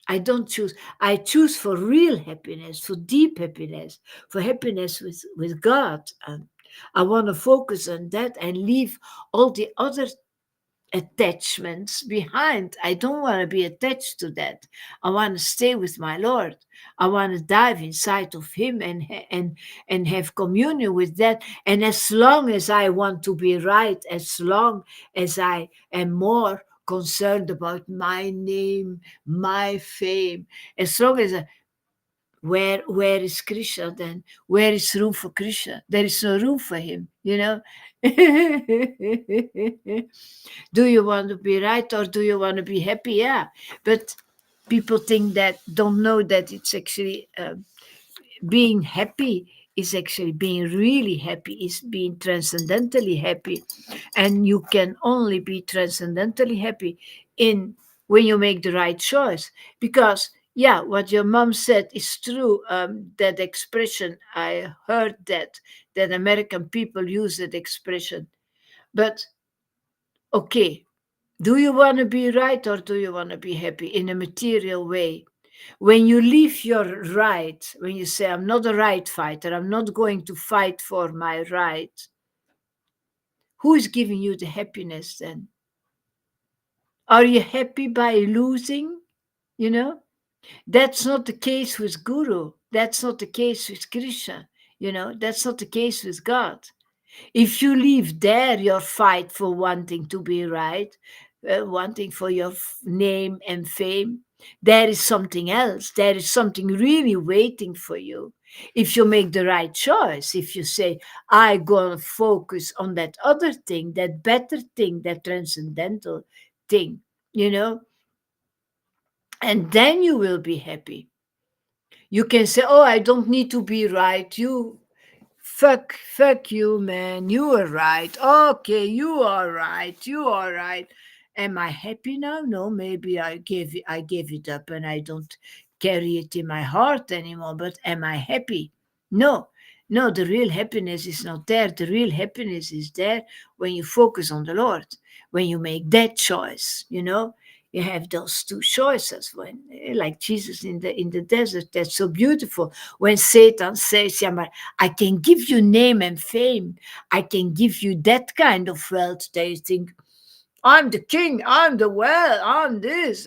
I don't choose. I choose for real happiness, for deep happiness, for happiness with God. I want to focus on that and leave all the other attachments behind. I don't want to be attached to that. I want to stay with my Lord. I want to dive inside of Him and have communion with that. And as long as I want to be right, as long as I am more concerned about my name, my fame, as long as where is Krishna then? Where is room for Krishna? There is no room for him. Do you want to be right or do you want to be happy? Yeah. But people don't know that it's actually being happy is actually being really happy, is being transcendentally happy. And you can only be transcendentally happy in when you make the right choice. Because yeah, what your mom said is true. That expression, I heard that American people use that expression. But okay, do you want to be right or do you want to be happy in a material way? When you leave your right, when you say, I'm not a right fighter, I'm not going to fight for my right, who is giving you the happiness then? Are you happy by losing? You know, that's not the case with Guru. That's not the case with Krishna. That's not the case with God. If you leave there your fight for wanting to be right, wanting for your name and fame, there is something else. There is something really waiting for you. If you make the right choice, if you say, I gonna focus on that other thing, that better thing, that transcendental thing, you know, and then you will be happy. You can say, oh, I don't need to be right. Fuck you, man. You are right. Okay, you are right. You are right. Am I happy now? No, maybe I gave it up and I don't carry it in my heart anymore. But am I happy? No. No, the real happiness is not there. The real happiness is there when you focus on the Lord, when you make that choice. You have those two choices when, like Jesus in the desert. That's so beautiful. When Satan says, yeah, but I can give you name and fame. I can give you that kind of wealth. They think, I'm the king, I'm the well, I'm this.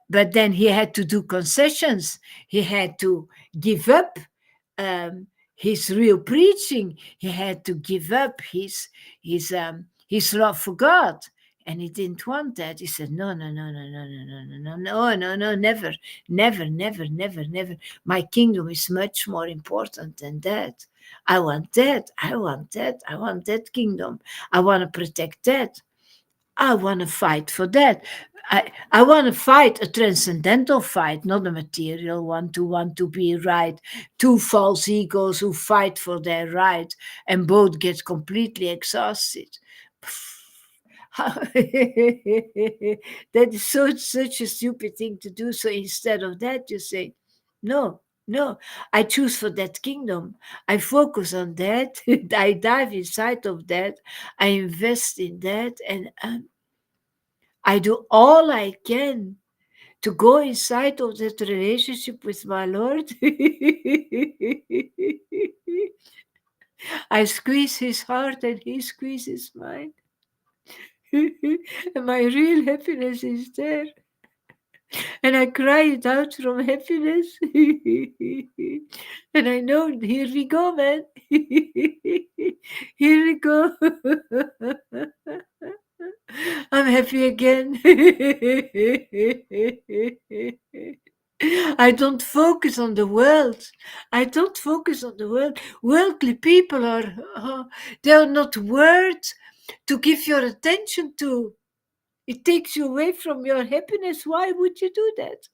But then he had to do concessions. He had to give up. his real preaching. He had to give up his love for God, and he didn't want that. He said, "No, no, no, no, no, no, no, no, no, no, no, never, never, never, never, never. My kingdom is much more important than that. I want that. I want that. I want that kingdom. I want to protect that. I want to fight for that. I want to fight a transcendental fight, not a material one, to want to be right. Two false egos who fight for their right and both get completely exhausted. That is such a stupid thing to do. So instead of that, you say, no, no, I choose for that kingdom. I focus on that. I dive inside of that. I invest in that, and I do all I can to go inside of that relationship with my Lord. I squeeze his heart and he squeezes mine. And my real happiness is there. And I cry it out from happiness. And I know, here we go, man. Here we go. I'm happy again. I don't focus on the world. I don't focus on the world. Worldly people they are not worth to give your attention to. It takes you away from your happiness. Why would you do that?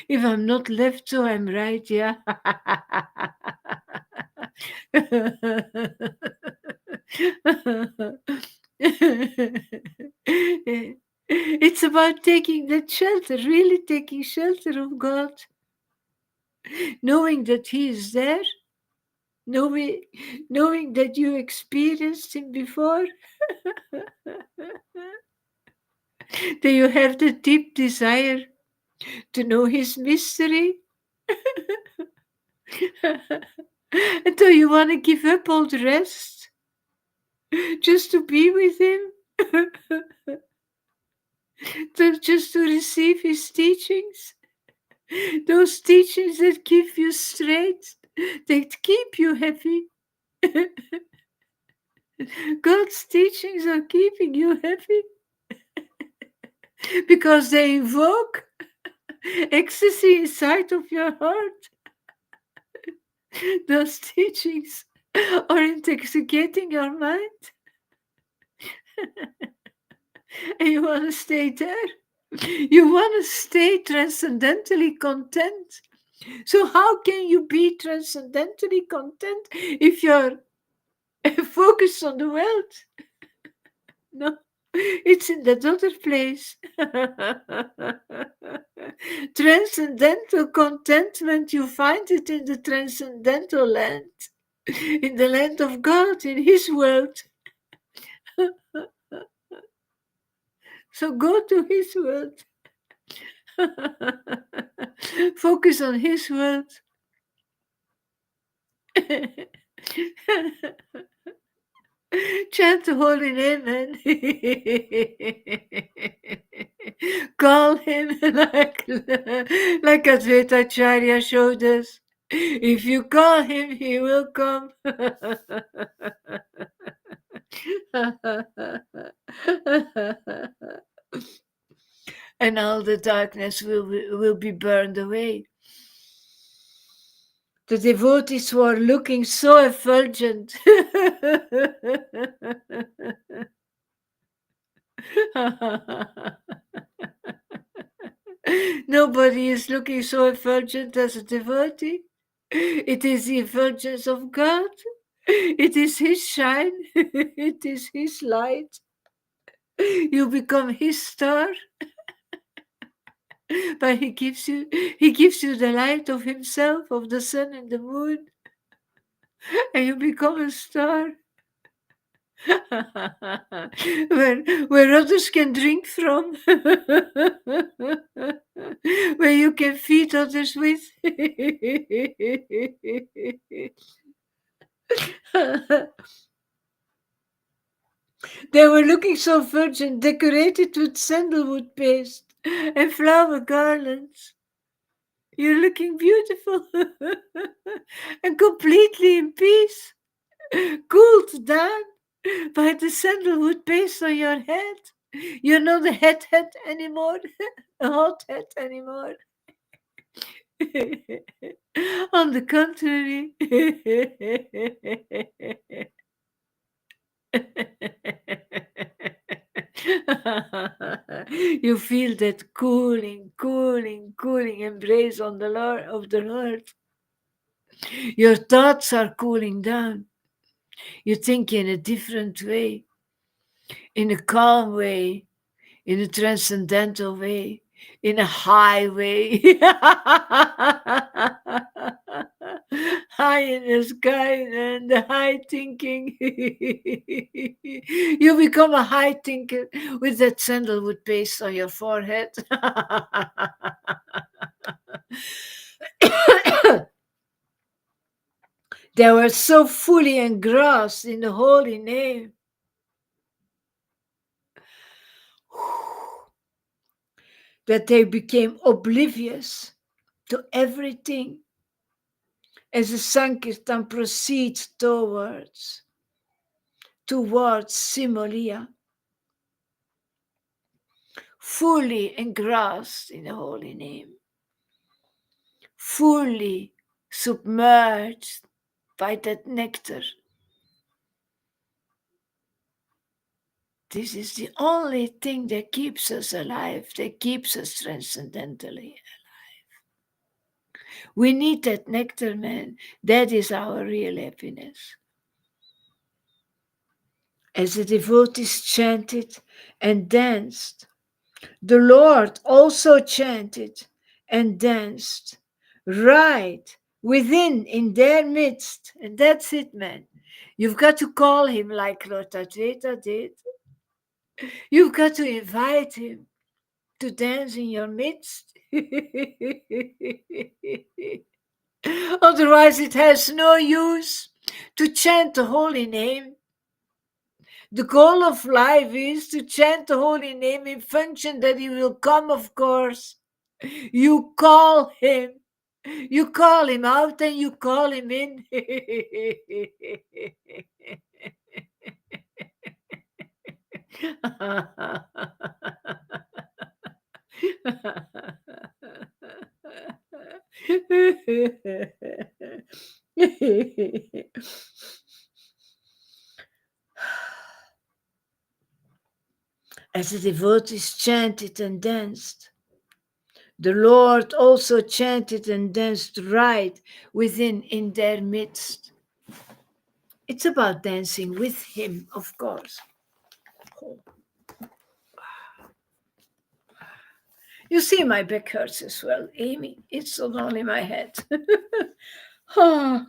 If I'm not left, so I'm right, yeah. It's about taking that shelter, really taking shelter of God, knowing that He is there, knowing that you experienced Him before, that you have the deep desire to know His mystery. And do you want to give up all the rest just to be with Him? Just to receive His teachings? Those teachings that keep you straight, that keep you happy. God's teachings are keeping you happy because they invoke ecstasy inside of your heart. Those teachings are intoxicating your mind. And you want to stay there. You want to stay transcendentally content. So how can you be transcendentally content if you're focused on the world? No, it's in that other place. Transcendental contentment, you find it in the transcendental land, in the land of God, in His world. So go to His world. Focus on His world. Chant the holy name and call Him like Advaitacharya showed us. If you call Him, He will come. And all the darkness will be burned away. The devotees were looking so effulgent. Nobody is looking so effulgent as a devotee. It is the effulgence of God. It is His shine. It is His light. You become His star. But He gives you the light of Himself, of the sun and the moon, and you become a star. where others can drink from, where you can feed others with. They were looking so virgin, decorated with sandalwood paste. and flower garlands. You're looking beautiful and completely in peace, cooled down by the sandalwood paste on your head. You're not a head anymore, a hot head anymore. On the contrary, you feel that cooling embrace on the Lord of the Lord. Your thoughts are cooling down. You think in a different way, in a calm way, in a transcendental way, in a high way. High in the sky and the high thinking. You become a high thinker with that sandalwood paste on your forehead. They were so fully engrossed in the holy name that they became oblivious to everything as the Sankirtan proceeds towards Simolia, fully engrossed in the holy name, fully submerged by that nectar. This is the only thing that keeps us alive, that keeps us transcendentally. We need that nectar, man. That is our real happiness. As the devotees chanted and danced, the Lord also chanted and danced right within in their midst. And that's it, man. You've got to call him like Lord Advaita did. You've got to invite him to dance in your midst. Otherwise, it has no use to chant the holy name. The goal of life is to chant the holy name in function that he will come, of course. You call him. You call him out and you call him in. As the devotees chanted and danced, the Lord also chanted and danced right within in their midst. It's about dancing with him, of course. You see, my back hurts as well, Amy. It's not only my head. Then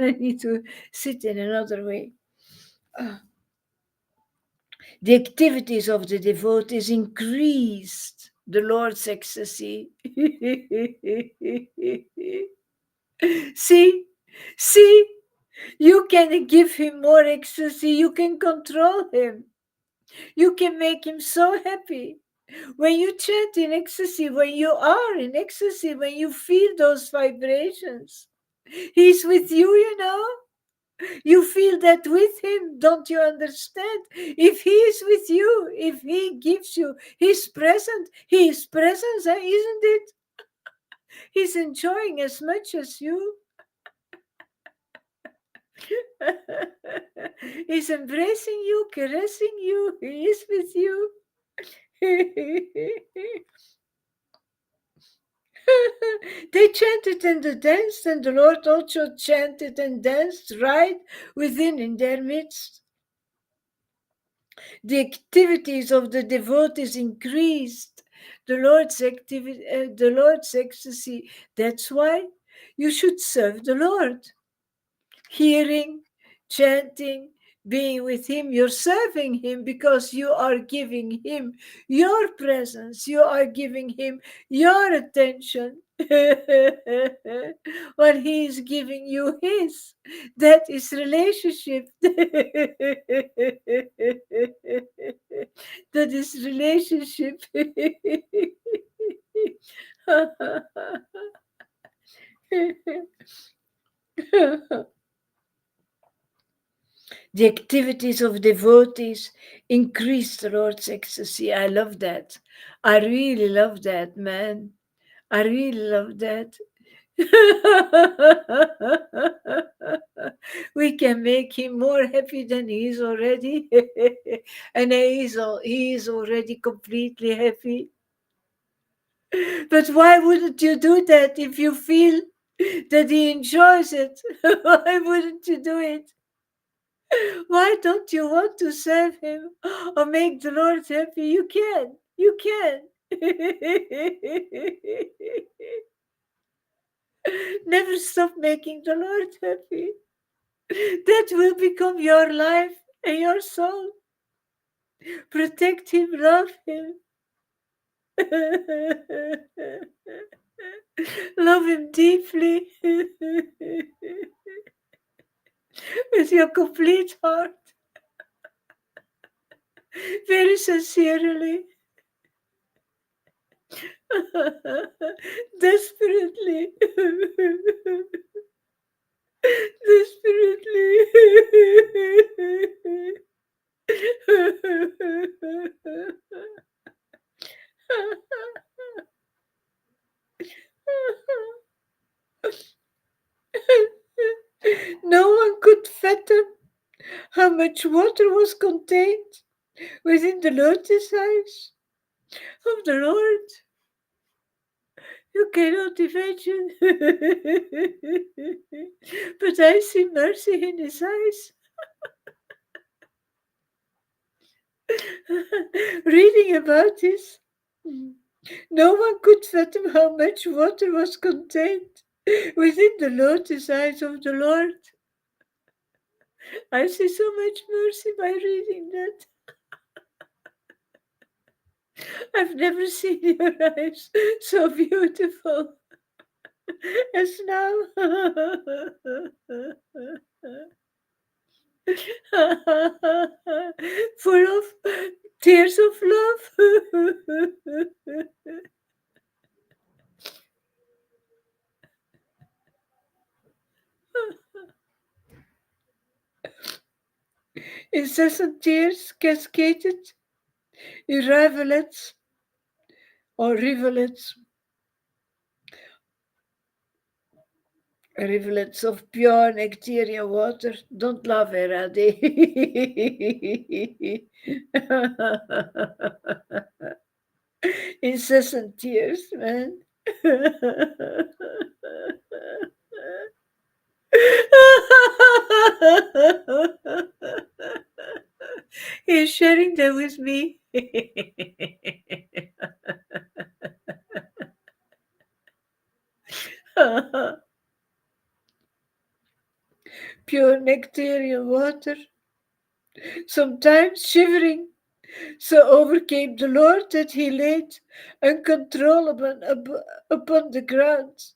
I need to sit in another way. The activities of the devotees increased the Lord's ecstasy. See, you can give him more ecstasy. You can control him. You can make him so happy. When you chant in ecstasy, when you are in ecstasy, when you feel those vibrations, he's with you, you know. You feel that with him, don't you understand? If he is with you, if he gives you his presence, isn't it? He's enjoying as much as you. He's embracing you, caressing you, he is with you. They chanted and danced, and the Lord also chanted and danced right within in their midst. The activities of the devotees increased. The Lord's ecstasy. That's why you should serve the Lord. Hearing, chanting, being with him, you're serving him because you are giving him your presence, you are giving him your attention. While he is giving you his. That is relationship. That is relationship. The activities of devotees increase the Lord's ecstasy. I love that. I really love that, man. I really love that. We can make him more happy than he is already. And he is already completely happy. But why wouldn't you do that if you feel that he enjoys it? Why wouldn't you do it? Why don't you want to serve him or make the Lord happy? You can. You can. Never stop making the Lord happy. That will become your life and your soul. Protect him, love him. Love him deeply with your complete heart, very sincerely, desperately, desperately. No one could fathom how much water was contained within the lotus eyes of the Lord. You cannot imagine. But I see mercy in his eyes. Reading about this, no one could fathom how much water was contained within the lotus eyes of the Lord. I see so much mercy by reading that. I've never seen your eyes so beautiful as now. Full of tears of love. Incessant tears cascaded in rivulets or rivulets of pure nectarian water. Don't laugh, Erade. Incessant tears, man. He's sharing that with me. Pure nectarian water, sometimes shivering, so overcame the Lord that he laid uncontrollable upon the ground.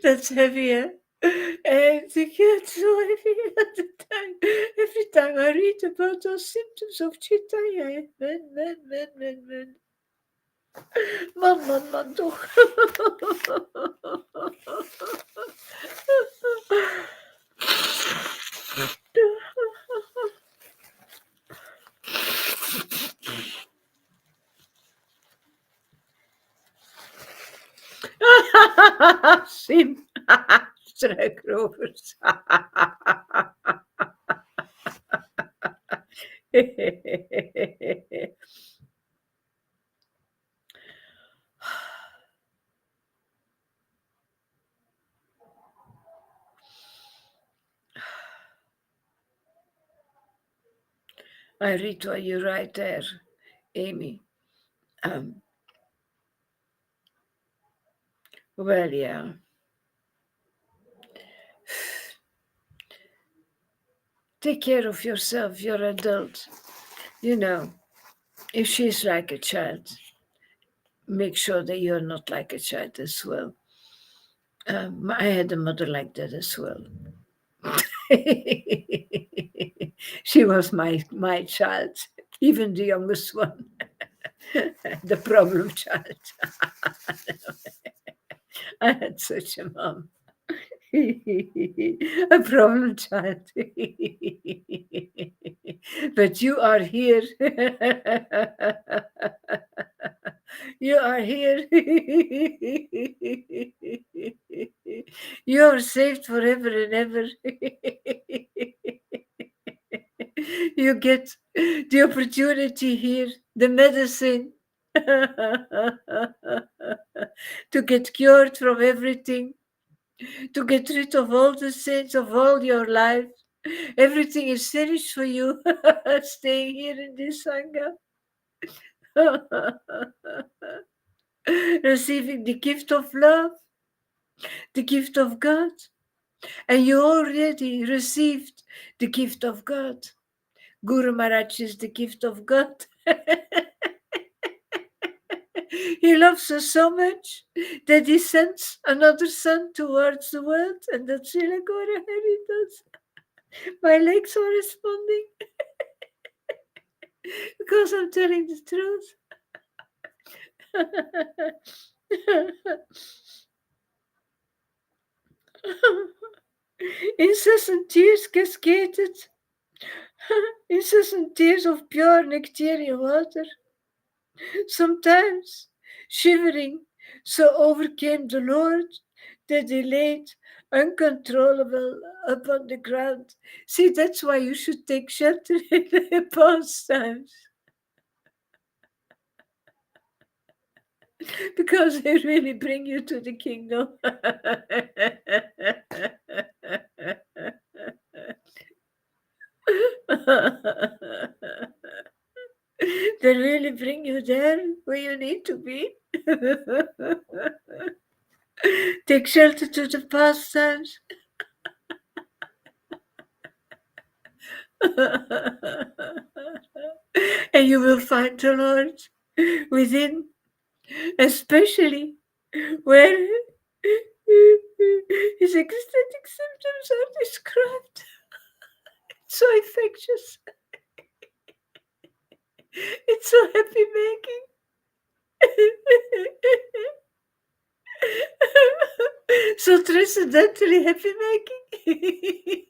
That's heavy, eh? And it gets so heavy at the time. Every time I read about those symptoms of Chitaya, man. Man, toch. Sim. Struikrovers. I read what you write there, Amy. Well, yeah. Take care of yourself. You're an adult. You know, if she's like a child, make sure that you're not like a child as well. I had a mother like that as well. She was my child, even the youngest one, the problem child. I had such a mom. A problem child. But you are here. You are here. You are saved forever and ever. You get the opportunity here, the medicine, to get cured from everything, to get rid of all the sins of all your life. Everything is finished for you, staying here in this Sangha. Receiving the gift of love, the gift of God. And you already received the gift of God. Guru Maharaj is the gift of God. He loves us so much that he sends another son towards the world, and that's Srila Gaura Hari does. My legs are responding because I'm telling the truth. Incessant tears cascaded, incessant tears of pure nectarian water. Sometimes, shivering, so overcame the Lord that he laid uncontrollable upon the ground. See, that's why you should take shelter in the pastimes, because they really bring you to the kingdom. They really bring you there where you need to be. Take shelter to the pastimes. And you will find the Lord within, especially where his ecstatic symptoms are described. It's so infectious. It's so happy making. So transcendentally happy making.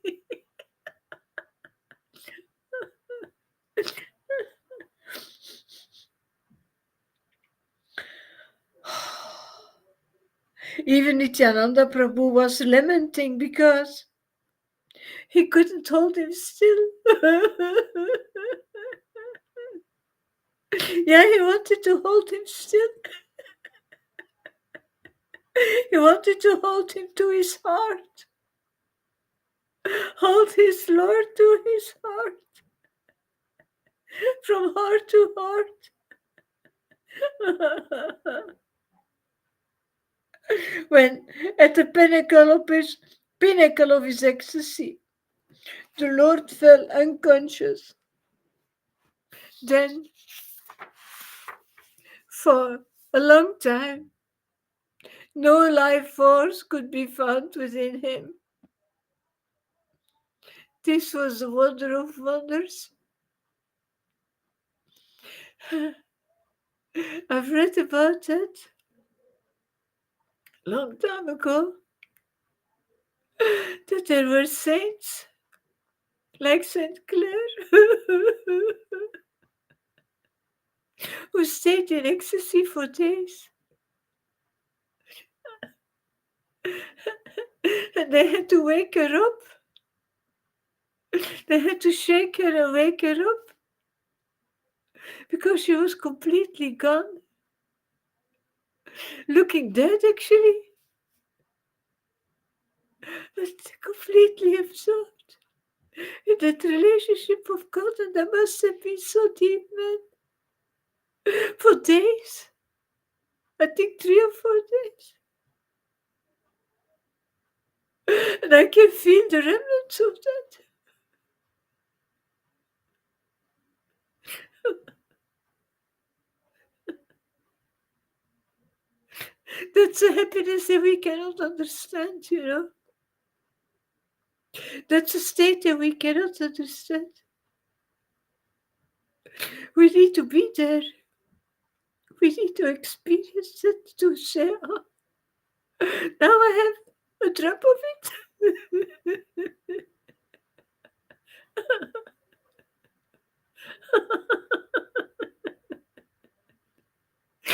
Even Nityananda Prabhu was lamenting because he couldn't hold him still. Yeah, he wanted to hold him still. He wanted to hold him to his heart. Hold his Lord to his heart. From heart to heart. When at the pinnacle of his ecstasy, the Lord fell unconscious. Then, for a long time, no life force could be found within him. This was the wonder of wonders. I've read about it a long time ago, that there were saints like Saint Clare who stayed in ecstasy for days. And they had to wake her up. They had to shake her and wake her up because she was completely gone. Looking dead, actually. But completely absorbed in that relationship of God, and that must have been so deep, man. for days. I think 3 or 4 days. And I can feel the remnants of that. That's a happiness that we cannot understand, you know. That's a state that we cannot understand. We need to be there. We need to experience it to say, oh, now I have a drop of it.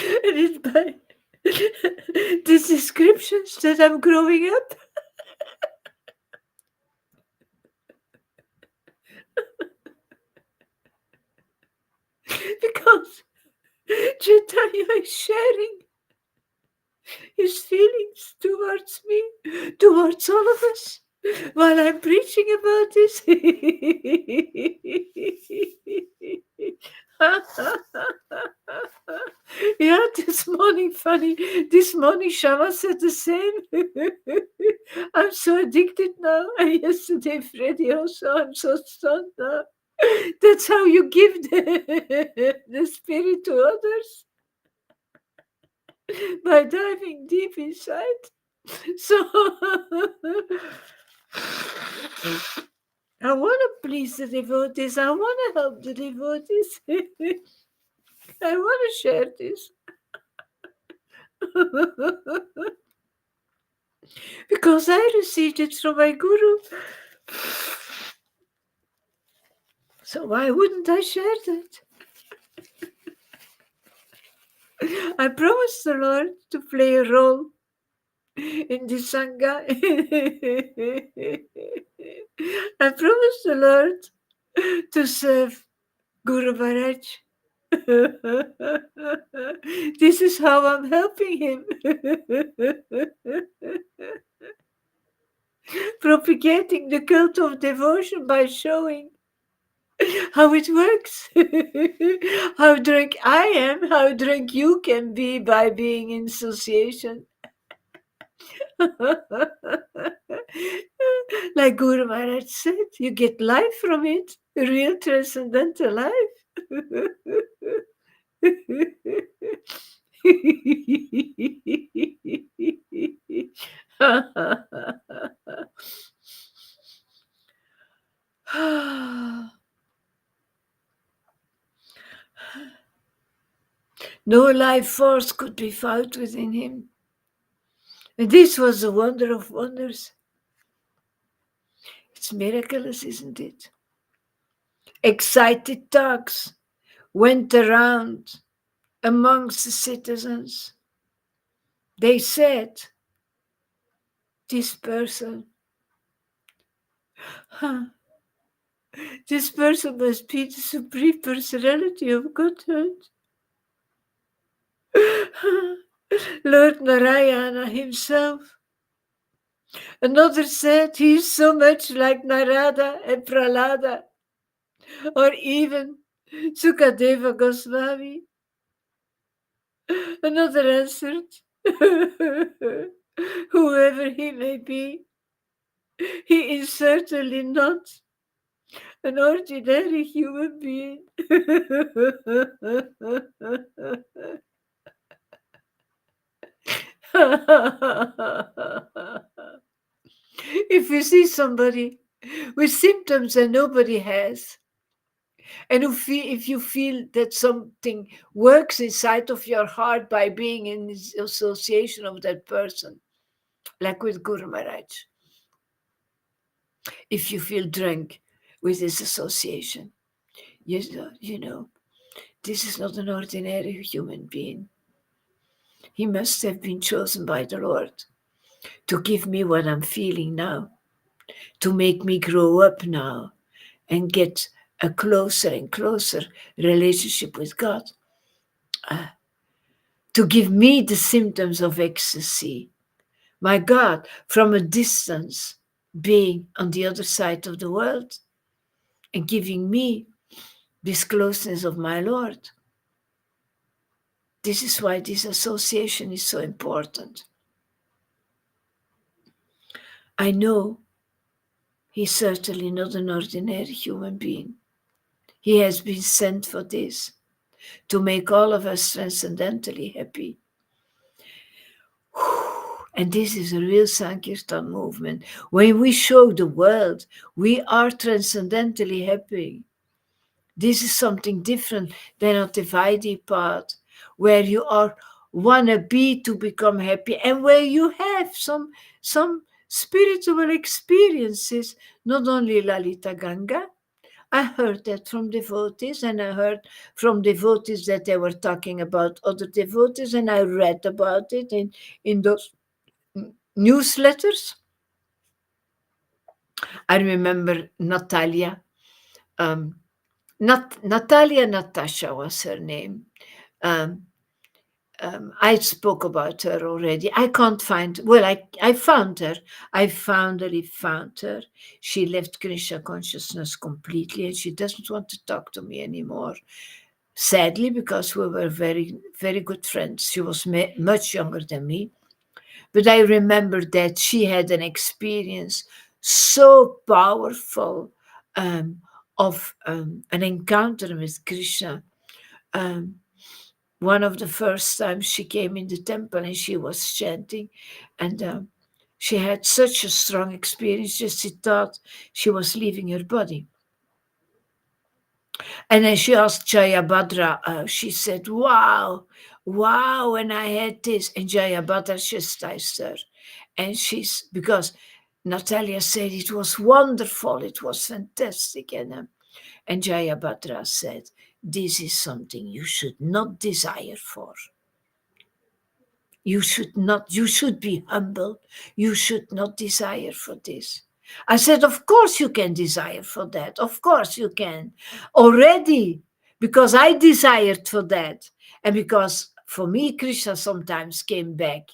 And it's by these descriptions that I'm growing up. Because Chaitanya is sharing his feelings towards me, towards all of us, while I'm preaching about this. Yeah, this morning, funny. This morning, Shama said the same. I'm so addicted now. And yesterday, Freddie also. I'm so stunned now. That's how you give the spirit to others, by diving deep inside. So I want to please the devotees. I want to help the devotees. I want to share this. Because I received it from my guru. So why wouldn't I share that? I promised the Lord to play a role in the Sangha. I promised the Lord to serve Guru Maharaj. This is how I'm helping him. Propagating the cult of devotion by showing how it works. How drunk I am, how drunk you can be by being in association. Like Guru Maharaj said, you get life from it, real transcendental life. No life force could be found within him. And this was the wonder of wonders. It's miraculous, isn't it? Excited talks went around amongst the citizens. They said, this person, this person must be the supreme personality of Godhead. Lord Narayana himself. Another said, he's so much like Narada and Prahlada, or even Sukadeva Goswami. Another answered, whoever he may be, he is certainly not an ordinary human being. If you see somebody with symptoms that nobody has, and if you feel that something works inside of your heart by being in association of that person, like with Guru Maharaj, if you feel drunk with this association, you know, this is not an ordinary human being. He must have been chosen by the Lord to give me what I'm feeling now, to make me grow up now and get a closer and closer relationship with God, to give me the symptoms of ecstasy. My God, from a distance, being on the other side of the world and giving me this closeness of my Lord. This is why this association is so important. I know he's certainly not an ordinary human being. He has been sent for this, to make all of us transcendentally happy. And this is a real Sankirtan movement. When we show the world we are transcendentally happy, this is something different than a Tividi path, where you are wanna be to become happy, and where you have some spiritual experiences, not only Lalita Ganga. I heard that from devotees, and I heard from devotees that they were talking about other devotees, and I read about it in those newsletters. I remember Natalia. Natalia Natasha was her name. Um, I spoke about her already. I can't find, well, I found her. I finally found her. She left Krishna consciousness completely, and she doesn't want to talk to me anymore. Sadly, because we were very, very good friends. She was much younger than me. But I remember that she had an experience so powerful of an encounter with Krishna. Um, one of the first times she came in the temple and she was chanting, and she had such a strong experience, just she thought she was leaving her body. And then she asked Jayabhadra, she said, wow, and I had this. And Jayabhadra chastised her. And because Natalia said it was wonderful, it was fantastic. And Jayabhadra said, this is something you should not desire for. You should be humble. You should not desire for this. I said, of course you can desire for that. Of course you can. Already, because I desired for that. And because for me, Krishna sometimes came back.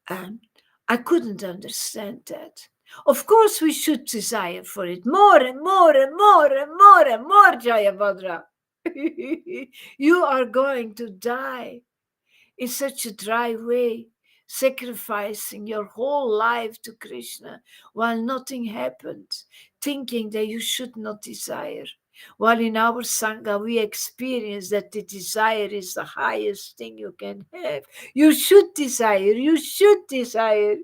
And I couldn't understand that. Of course we should desire for it more and more and more and more and more, Jayabhadra. You are going to die in such a dry way, sacrificing your whole life to Krishna while nothing happened, thinking that you should not desire. While in our Sangha, we experience that the desire is the highest thing you can have. You should desire, you should desire.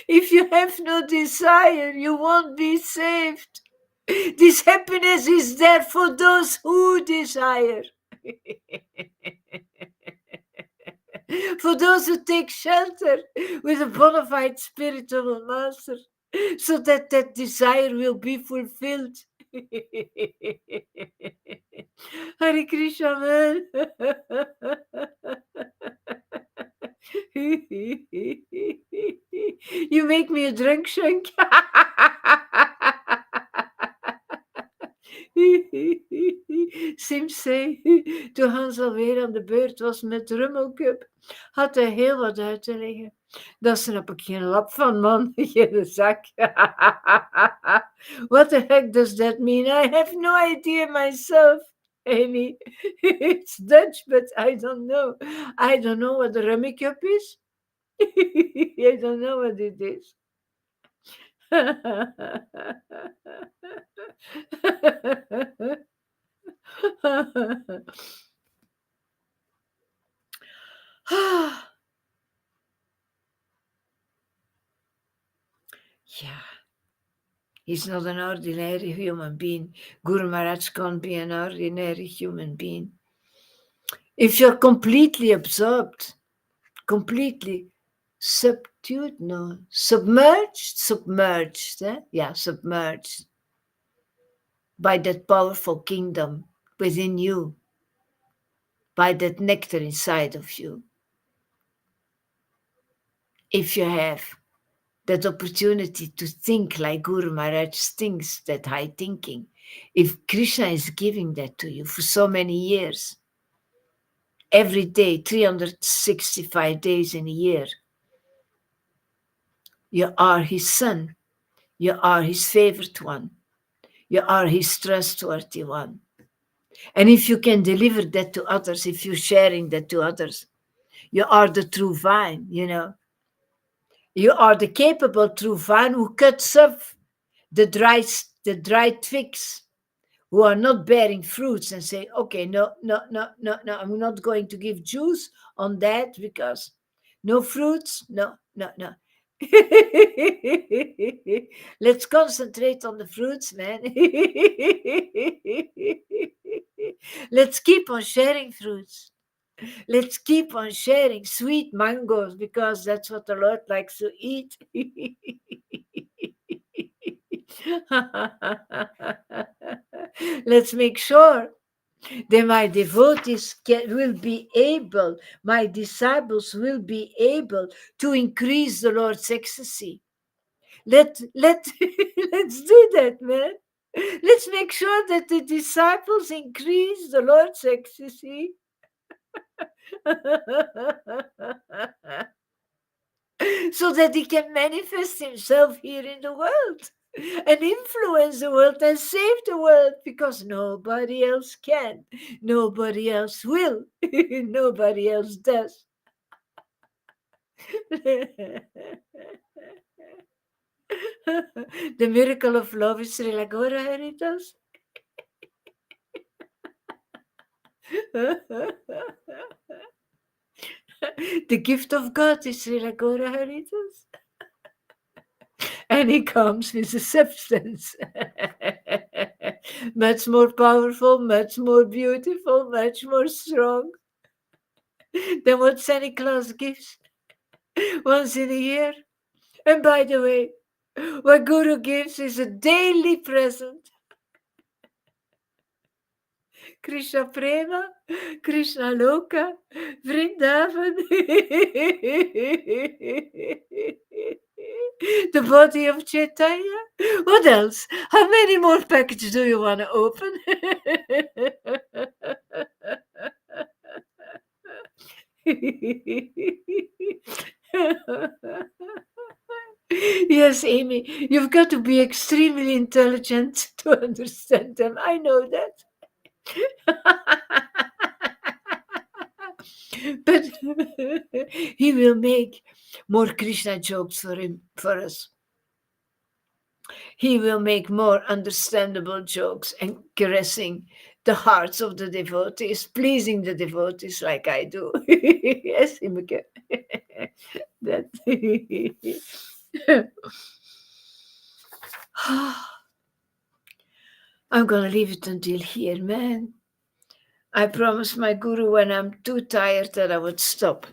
If you have no desire, you won't be saved. This happiness is there for those who desire. For those who take shelter with a bona fide spiritual master, so that that desire will be fulfilled. Hare Krishna, man. You make me a drunk shank. Sim zei, toen Hans alweer aan de beurt was met Rummelcup, had hij heel wat uit te leggen. Daar snap ik geen lap van, man. Geen zak. What the heck does that mean? I have no idea myself, Amy. It's Dutch, but I don't know. I don't know what a Rummelcup is. I don't know what it is. Yeah, he's not an ordinary human being. Guru Maharaj can't be an ordinary human being. If you're completely absorbed, completely submerged, submerged by that powerful kingdom within you, by that nectar inside of you. If you have that opportunity to think like Guru Maharaj thinks, that high thinking, if Krishna is giving that to you for so many years, every day, 365 days in a year, you are his son, you are his favorite one, you are his trustworthy one. And if you can deliver that to others, if you're sharing that to others, you are the true vine, you know. You are the capable true vine who cuts off the dry twigs who are not bearing fruits and say, okay, no, no, no, no, no, I'm not going to give juice on that because no fruits, no, no, no. Let's concentrate on the fruits, man. Let's keep on sharing fruits. Let's keep on sharing sweet mangoes because that's what the Lord likes to eat. Let's make sure that my devotees will be able, my disciples will be able to increase the Lord's ecstasy. Let's do that, man. Let's make sure that the disciples increase the Lord's ecstasy. So that he can manifest himself here in the world and influence the world and save the world because nobody else can, nobody else will, nobody else does. The miracle of love is Sri Lagora Heritas. The gift of God is Sri Lagora Heritas. And he comes with a substance much more powerful, much more beautiful, much more strong than what Santa Claus gives once in a year. And by the way, what Guru gives is a daily present. Krishna Prema, Krishna Loka, Vrindavan. The body of Chaitanya. What else? How many more packages do you want to open? Yes, Amy, you've got to be extremely intelligent to understand them. I know that. But he will make more Krishna jokes for us. He will make more understandable jokes and caressing the hearts of the devotees, pleasing the devotees like I do. Yes, Imke. That. I'm going to leave it until here, man. I promised my guru when I'm too tired that I would stop,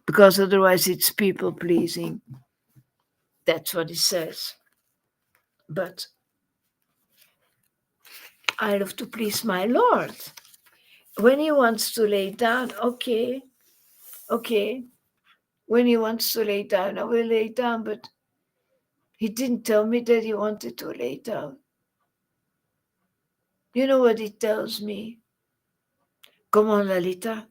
because otherwise it's people pleasing. That's what he says. But I love to please my Lord. When he wants to lay down, okay. When he wants to lay down, I will lay down, but he didn't tell me that he wanted to lay down. You know what he tells me? Come on, Lalita.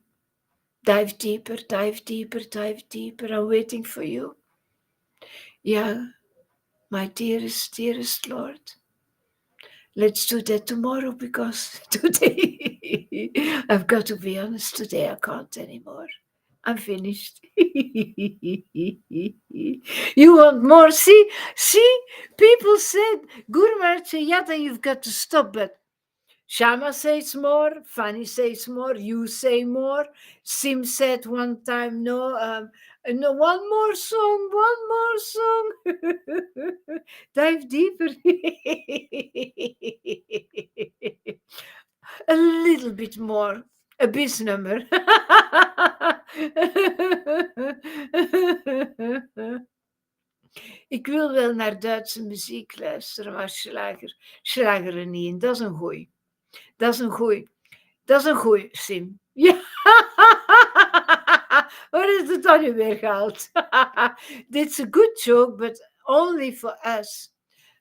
Dive deeper, dive deeper, dive deeper. I'm waiting for you. Yeah, my dearest, dearest Lord. Let's do that tomorrow because today, I've got to be honest, today I can't anymore. I'm finished. You want more? See, people said, Guru Maharaj said, yeah, then you've got to stop. But Shama says more, Fanny says more, you say more. Sim said one time, no, one more song. Dive deeper. A little bit more. A bis nummer. Ik wil wel naar Duitse muziek luisteren, maar slager er niet in. Dat is een goeie. Dat is een goeie. Dat is een goeie, Sim. Ja. Waar is het dan nu weer gehaald? Dit is a good joke, but only for us.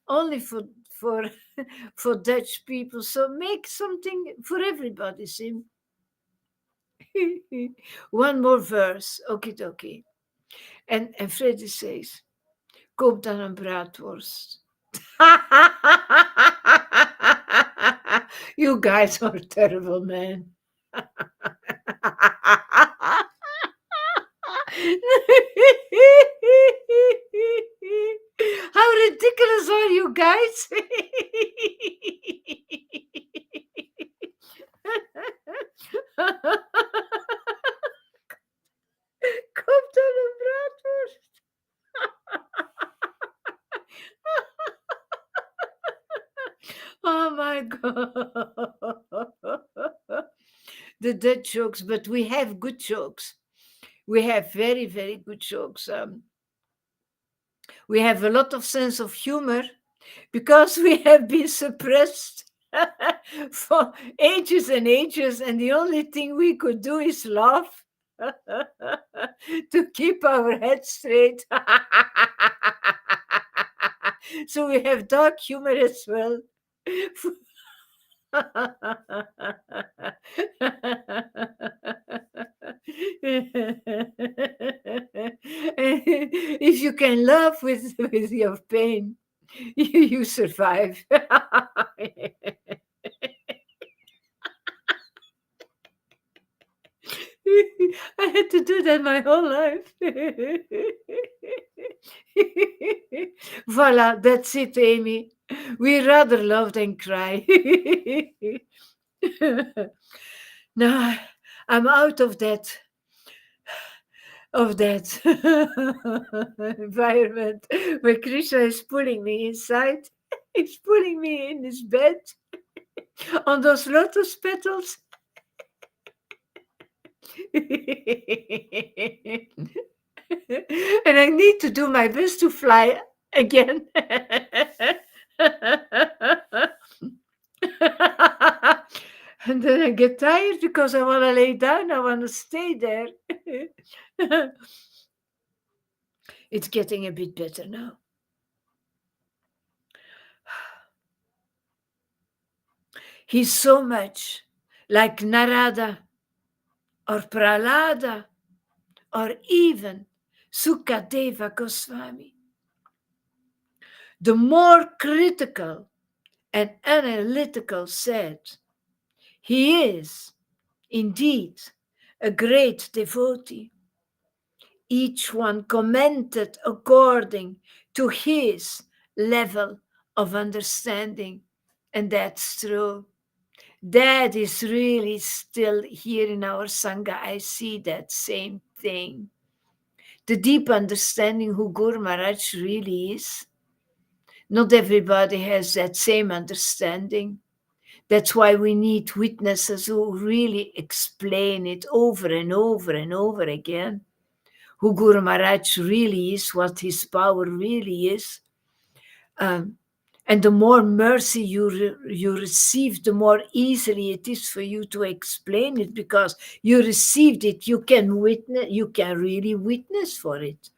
Only for Dutch people. So make something for everybody, Sim. One more verse. Okie. En Freddy says, koop dan een braadworst. You guys are terrible, man. How ridiculous are you guys? Komt er een braadworst? Oh my God. The dead jokes, but we have good jokes. We have very, very good jokes. We have a lot of sense of humor because we have been suppressed for ages and ages, and the only thing we could do is laugh to keep our heads straight. So we have dark humor as well. If you can laugh with your pain, you survive. I had to do that my whole life. Voila, that's it, Amy. We rather love than cry. Now I'm out of that environment where Krishna is pulling me inside. He's pulling me in his bed on those lotus petals. And I need to do my best to fly again. And then I get tired because I want to lay down. I want to stay there. It's getting a bit better now. He's so much like Narada or Prahlada or even Sukadeva Goswami. The more critical and analytical said, he is indeed a great devotee. Each one commented according to his level of understanding, and that's true. That is really still here in our Sangha. I see that same thing. The deep understanding who Guru Maharaj really is. Not everybody has that same understanding. That's why we need witnesses who really explain it over and over and over again. Who Guru Maharaj really is, what his power really is. And the more mercy you receive, the more easily it is for you to explain it, because you received it, you can really witness for it.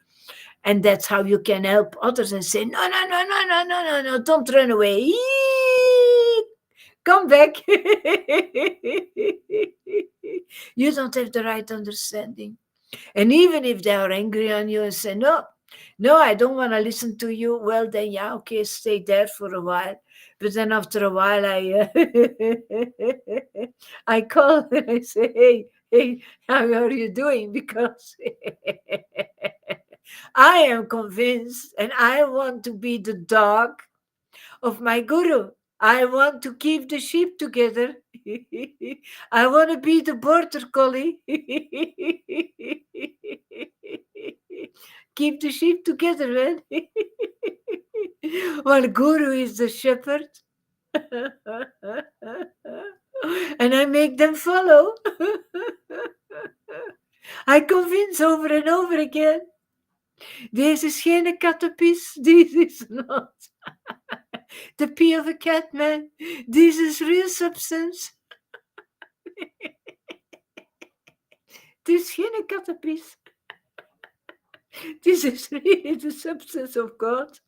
And that's how you can help others and say, no, don't run away. Come back. You don't have the right understanding. And even if they are angry on you and say, no, I don't want to listen to you, well, then, yeah, okay, stay there for a while. But then after a while, I call and I say, hey, how are you doing? Because I am convinced and I want to be the dog of my guru. I want to keep the sheep together. I want to be the border collie. Keep the sheep together, man. While Guru is the shepherd. And I make them follow. I convince over and over again. Deze is geen kattenpies. This is not the pee of a cat, man. This is real substance. This is geen kattenpies. This is really the substance of God.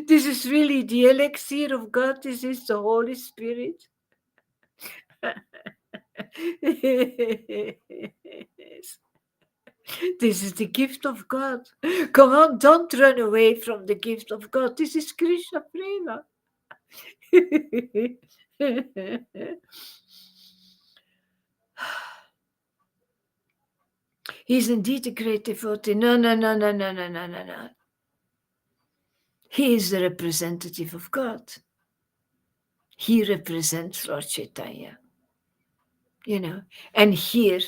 This is really the elixir of God. This is the Holy Spirit. This is the gift of God. Come on, don't run away from the gift of God. This is Krishna Prema. He's indeed a great devotee. No, no, no, no, no, no, no, no, no. He is the representative of God. He represents Lord Chaitanya. And here,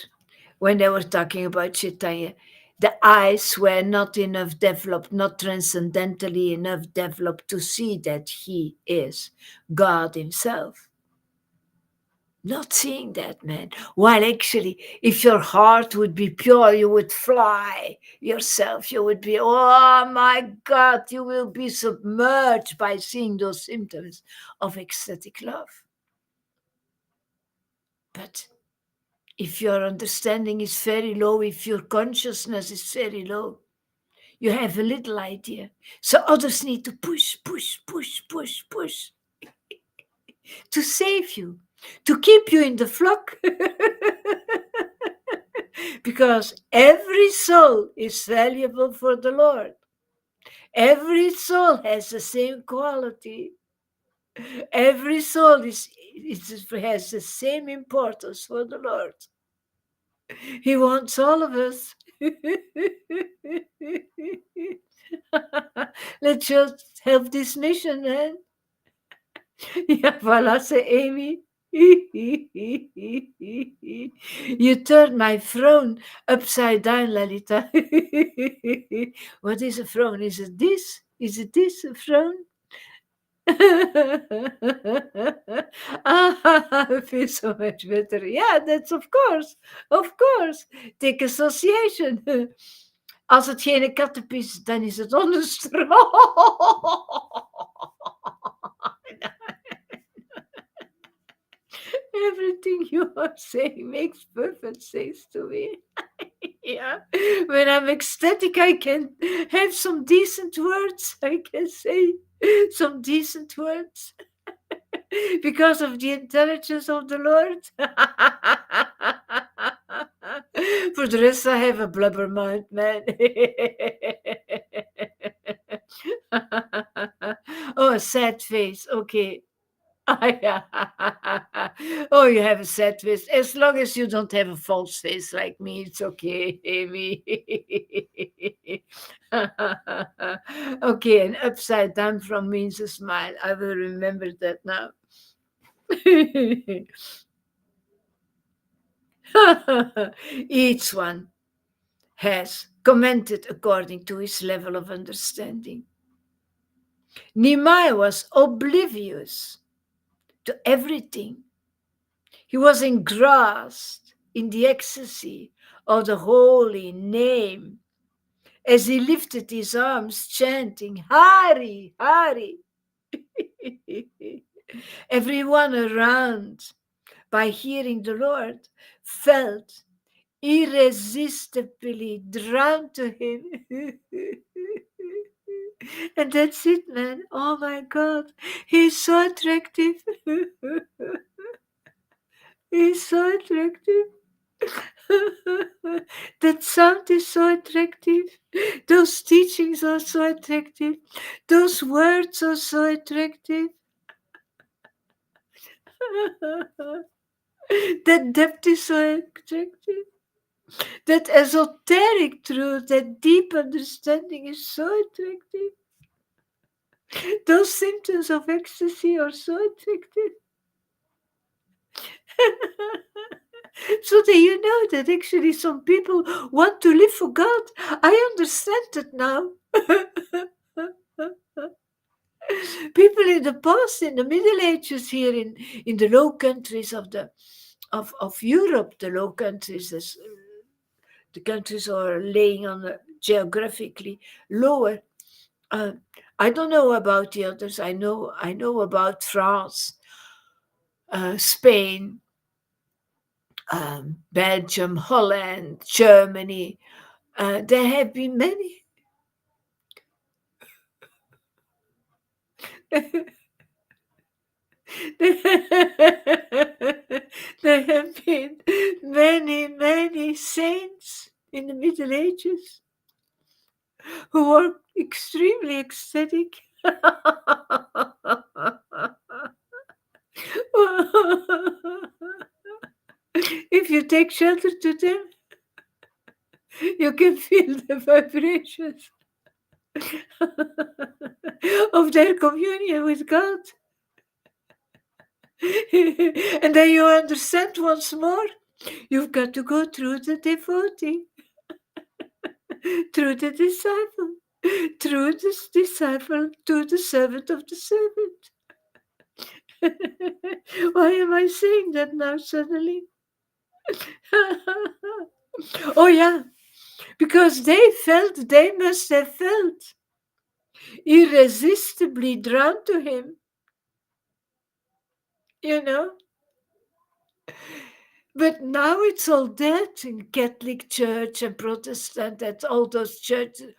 when they were talking about Chaitanya, the eyes were not enough developed, not transcendentally enough developed to see that he is God himself. Not seeing that, man. While actually, if your heart would be pure, you would fly yourself. You would be, oh my God, you will be submerged by seeing those symptoms of ecstatic love. But if your understanding is very low, if your consciousness is very low, you have a little idea. So others need to push, push, push, push, push to save you, to keep you in the flock. Because every soul is valuable for the Lord. Every soul has the same quality. Every soul has the same importance for the Lord. He wants all of us. Let's just help this mission, man. Ja, voilà, c'est Amy. You turned my throne upside down, Lalita. What is a throne? Is it this? Is it this, a throne? I feel so much better. Yeah, that's of course. Of course. Take association. Als het geen kattenpis is, dan is het onderstroom. Everything you are saying makes perfect sense to me. Yeah. When I'm ecstatic, I can have some decent words. I can say some decent words because of the intelligence of the Lord. For the rest, I have a blubber mind, man. Oh, a sad face. Okay. Oh, you have a sad face. As long as you don't have a false face like me, it's okay, Amy. Okay, an upside down from means a smile. I will remember that now. Each one has commented according to his level of understanding. Nehemiah was oblivious to everything. He was engrossed in the ecstasy of the holy name as he lifted his arms, chanting, Hari, Hari. Everyone around, by hearing the Lord, felt irresistibly drawn to him. And that's it, man. Oh my God. He's so attractive. He's so attractive. That sound is so attractive. Those teachings are so attractive. Those words are so attractive. That depth is so attractive. That esoteric truth, that deep understanding is so attractive. Those symptoms of ecstasy are so attractive. So that you know that actually some people want to live for God. I understand it now. People in the past, in the Middle Ages, here in the Low Countries of Europe, the Low Countries, the countries are laying on geographically lower. I don't know about the others. I know about France, Spain, Belgium, Holland, Germany. There have been many. There have been many saints in the Middle Ages who were extremely ecstatic. If you take shelter to them, you can feel the vibrations of their communion with God. And then you understand once more, you've got to go through the devotee, through the disciple, through this disciple to the servant of the servant. Why am I saying that now suddenly? Oh yeah, because they must have felt irresistibly drawn to him, you know. But now it's all dead in Catholic Church and Protestant and all those churches.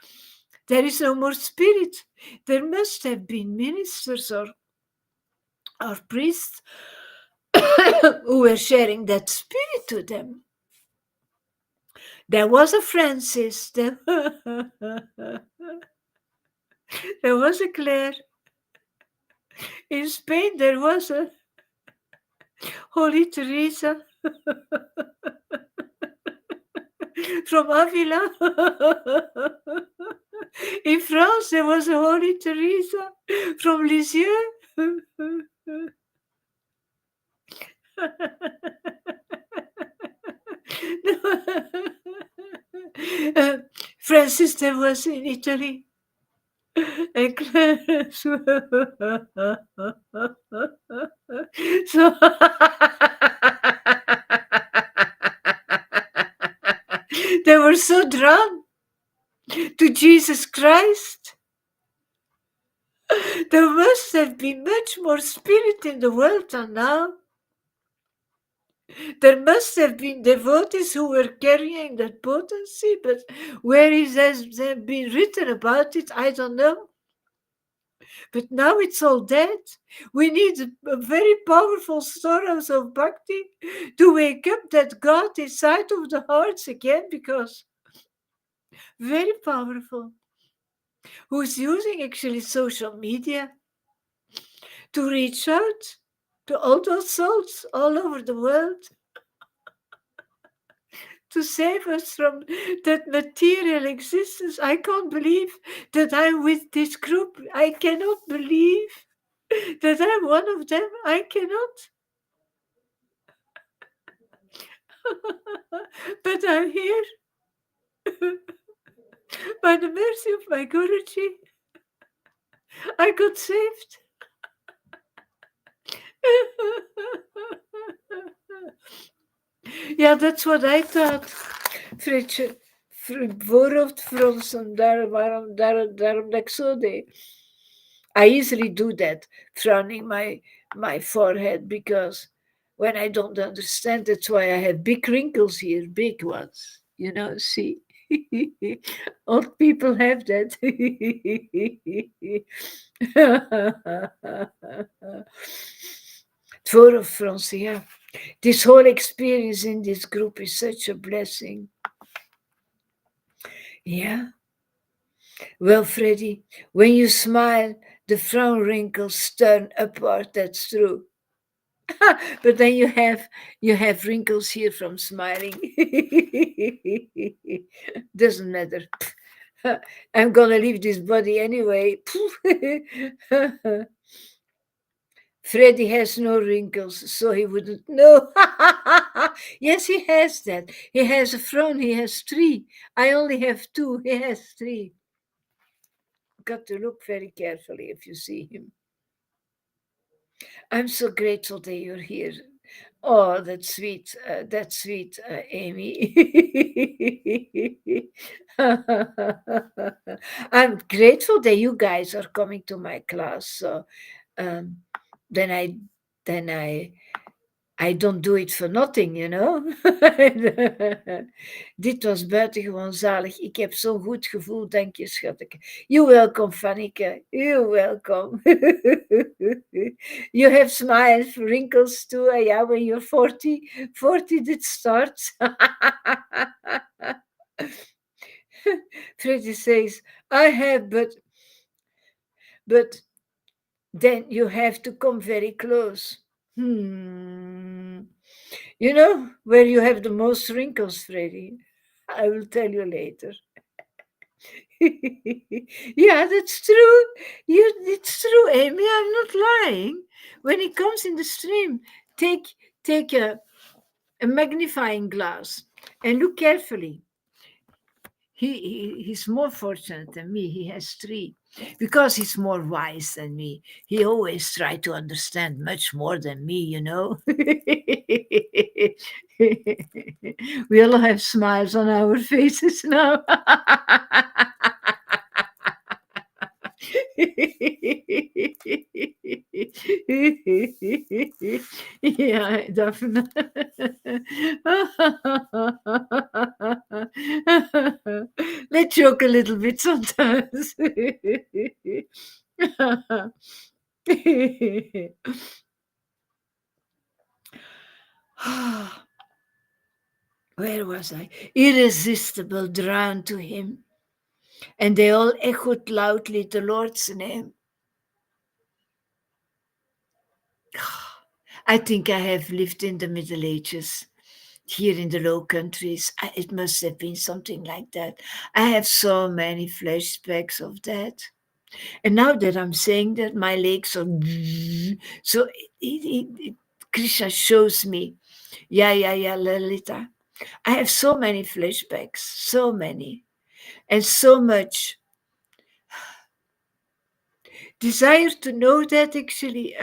There is no more spirit. There must have been ministers or priests who were sharing that spirit to them. There was a Francis, there was a Claire. In Spain, there was a Holy Teresa from Avila. In France, there was a Holy Teresa from Lisieux. Francis, there was in Italy. And Claire. So they were so drawn to Jesus Christ. There must have been much more spirit in the world than now. There must have been devotees who were carrying that potency, but where it has been written about it, I don't know. But now it's all dead. We need a very powerful sorrows of bhakti to wake up that God inside of the hearts again, because very powerful. Who's using actually social media to reach out to all those souls all over the world, to save us from that material existence. I can't believe that I'm with this group. I cannot believe that I'm one of them. I cannot. But I'm here. By the mercy of my Guruji, I got saved. Ja, that's what I thought. Fritsje, voorhoofdfronsen, daarom dat ik zo deed. I easily do that, frowning my forehead, because when I don't understand, that's why I have big wrinkles here, big ones. You know, see? Old people have that. Voorhoofdfronsen, yeah. This whole experience in this group is such a blessing. Yeah. Well, Freddie, when you smile, the frown wrinkles turn upward. That's true. But then you have wrinkles here from smiling. Doesn't matter. I'm gonna leave this body anyway. Freddie has no wrinkles, so he wouldn't know. Yes, he has that. He has a frown. He has 3. I only have 2. He has 3. Got to look very carefully if you see him. I'm so grateful that you're here. Oh, that's sweet, Amy. I'm grateful that you guys are coming to my class. So then I don't do it for nothing, you know. Dit was buitengewoon zalig. Ik heb zo'n goed gevoel, dank je, schatje. You're welcome, Fanneke. You're welcome. You have smiles, wrinkles too. Yeah, when you're 40 it starts. Freddy says, I have, but then you have to come very close. Hmm. You know where you have the most wrinkles, Freddy? I will tell you later. Yeah, that's true. It's true, Amy. I'm not lying. When it comes in the stream, take take a magnifying glass and look carefully. He's more fortunate than me. He has three because he's more wise than me. He always try to understand much more than me, you know. We all have smiles on our faces now. Yeah, definitely. Let's joke a little bit sometimes. Where was I? Irresistible, drawn to him. And they all echoed loudly the Lord's name. I think I have lived in the Middle Ages here in the Low Countries. It must have been something like that. I have so many flashbacks of that. And now that I'm saying that, my legs are so Krishna shows me. Yeah, Lalita. I have so many flashbacks, so many, and so much desire to know that actually,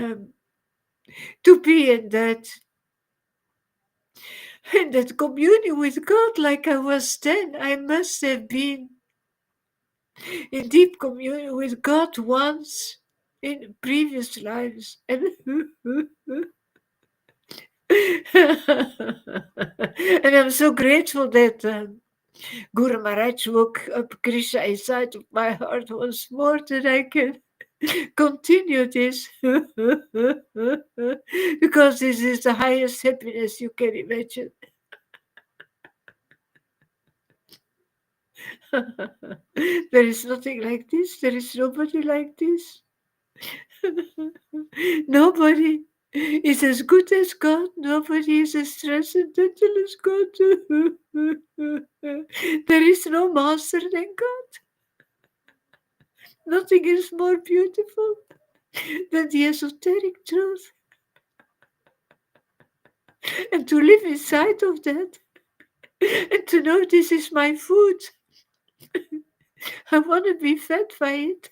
to be in that communion with God like I was then. I must have been in deep communion with God once in previous lives. And and I'm so grateful that Guru Maharaj woke up Krishna inside of my heart once more that I can continue this because this is the highest happiness you can imagine. There is nothing like this. There is nobody like this. Nobody is as good as God. Nobody is as transcendental as God. There is no master than God. Nothing is more beautiful than the esoteric truth. And to live inside of that and to know this is my food. I want to be fed by it.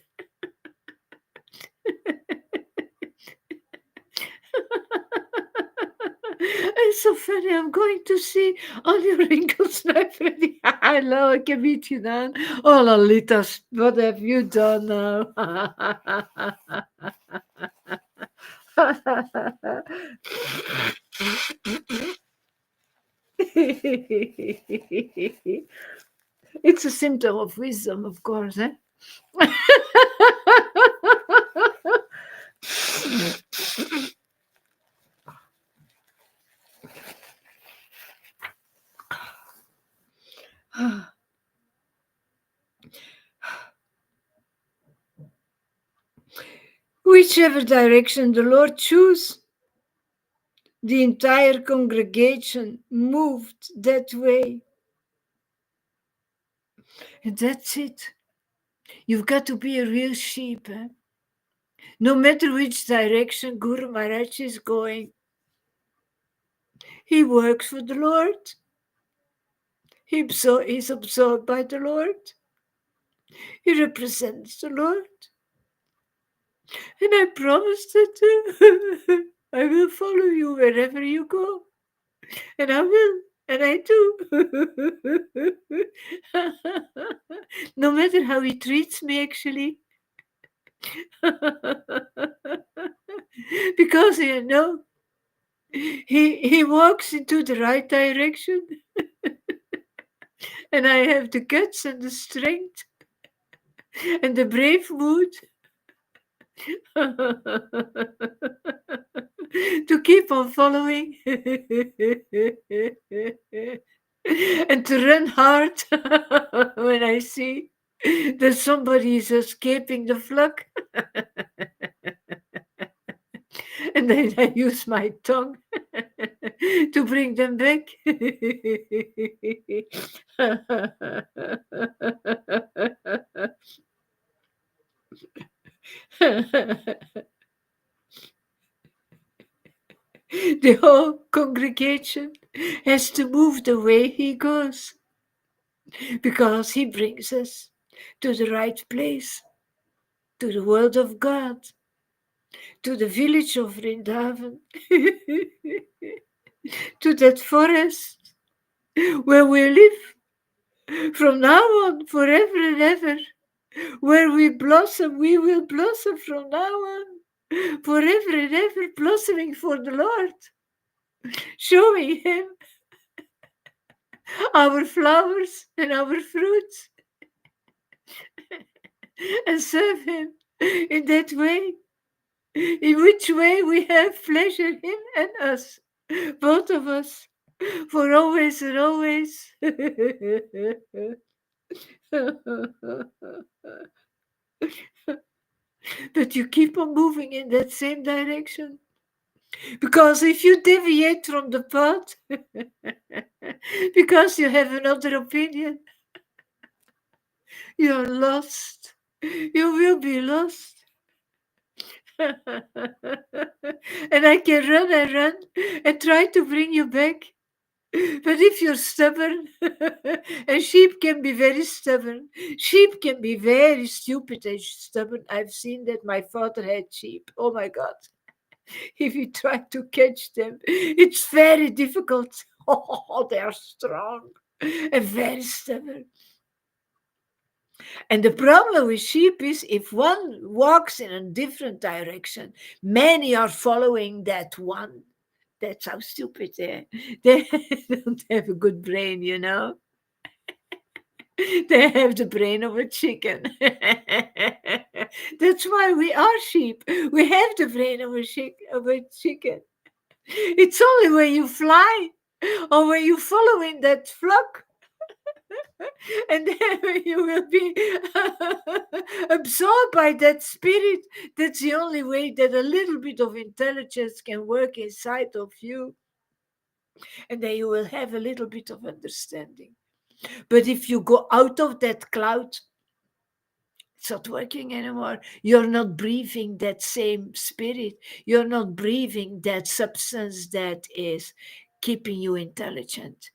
It's so funny. I'm going to see all your wrinkles now, Freddy. Hello, I can meet you now. Oh, Lolitas, what have you done now? It's a symptom of wisdom, of course. Eh? Whichever direction the Lord chose, the entire congregation moved that way. And that's it. You've got to be a real sheep. Eh? No matter which direction Guru Maharaj is going, he works for the Lord. He's absorbed by the Lord. He represents the Lord. And I promise that I will follow you wherever you go. And I will. And I do. No matter how he treats me, actually. Because, you know, he walks into the right direction. And I have the guts and the strength and the brave mood to keep on following and to run hard when I see that somebody is escaping the flock. And then I use my tongue to bring them back. The whole congregation has to move the way he goes because he brings us to the right place, to the Word of God, to the village of Vrindavan, to that forest where we live from now on, forever and ever. Where we blossom, we will blossom from now on, forever and ever, blossoming for the Lord, showing Him our flowers and our fruits, and serve Him in that way, in which way we have pleasure, Him and us, both of us, for always and always. But you keep on moving in that same direction. Because if you deviate from the path, because you have another opinion, you're lost. You will be lost. And I can run and run and try to bring you back. But if you're stubborn, and sheep can be very stubborn, sheep can be very stupid and stubborn. I've seen that. My father had sheep. Oh my God. If you try to catch them, it's very difficult. Oh, they are strong and very stubborn. And the problem with sheep is if one walks in a different direction, many are following that one. That's how stupid they are. They don't have a good brain, you know. They have the brain of a chicken. That's why we are sheep. We have the brain of a chicken. It's only when you fly or when you follow in that flock, and then you will be absorbed by that spirit. That's the only way that a little bit of intelligence can work inside of you, and then you will have a little bit of understanding. But if you go out of that cloud, it's not working anymore. You're not breathing that same spirit. You're not breathing that substance that is keeping you intelligent.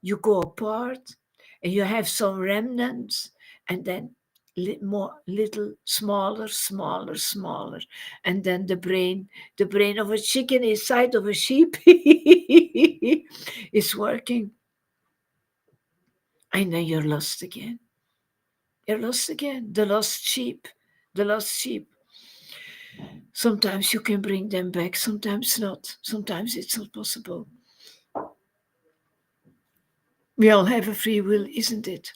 You go apart and you have some remnants, and then more little smaller, smaller, smaller, and then the brain of a chicken inside of a sheep is working, and then you're lost again. You're lost again. The lost sheep. The lost sheep. Sometimes you can bring them back, sometimes not. Sometimes it's not possible. We all have a free will, isn't it?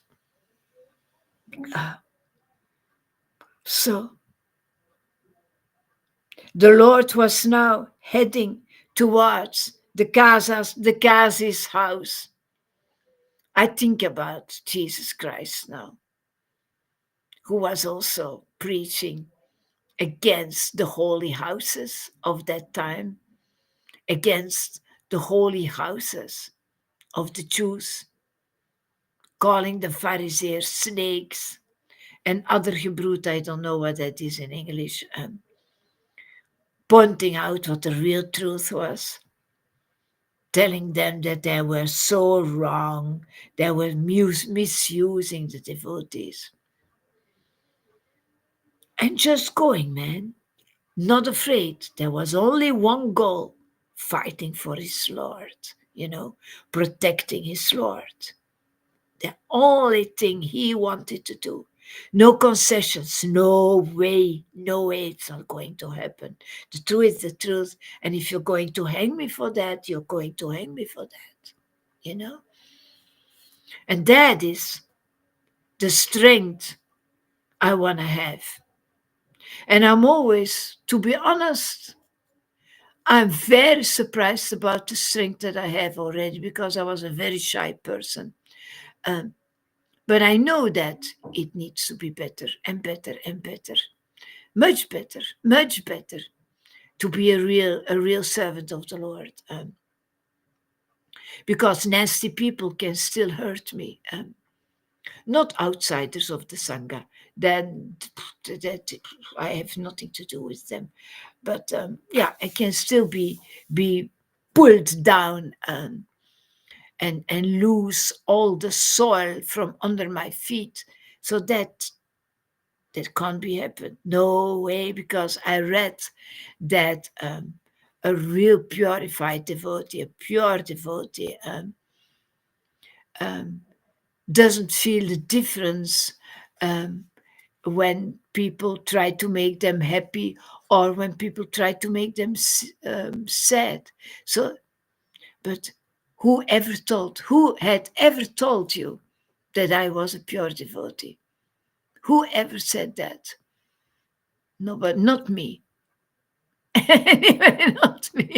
So the Lord was now heading towards the Kazi's house. I think about Jesus Christ now, who was also preaching against the holy houses of that time, against the holy houses of the Jews, calling the Pharisees snakes and other Hebrew, I don't know what that is in English, pointing out what the real truth was, telling them that they were so wrong, they were misusing the devotees. And just going, man, not afraid. There was only one goal, fighting for his Lord, protecting his Lord. The only thing he wanted to do. No concessions, no way, it's not going to happen. The truth is the truth. And if you're going to hang me for that, you're going to hang me for that, And that is the strength I want to have. And I'm always, to be honest, I'm very surprised about the strength that I have already because I was a very shy person. But I know that it needs to be better and better and better. Much better, much better. to be a real servant of the Lord. Because nasty people can still hurt me. Not outsiders of the Sangha. Then that I have nothing to do with them. But yeah, I can still be pulled down and lose all the soil from under my feet. So that can't be happened. No way, because I read that a real purified devotee, a pure devotee, um, doesn't feel the difference um, when people try to make them happy or when people try to make them sad. So, but who had ever told you that I was a pure devotee? Who ever said that? No, but not me. Anyway, not me.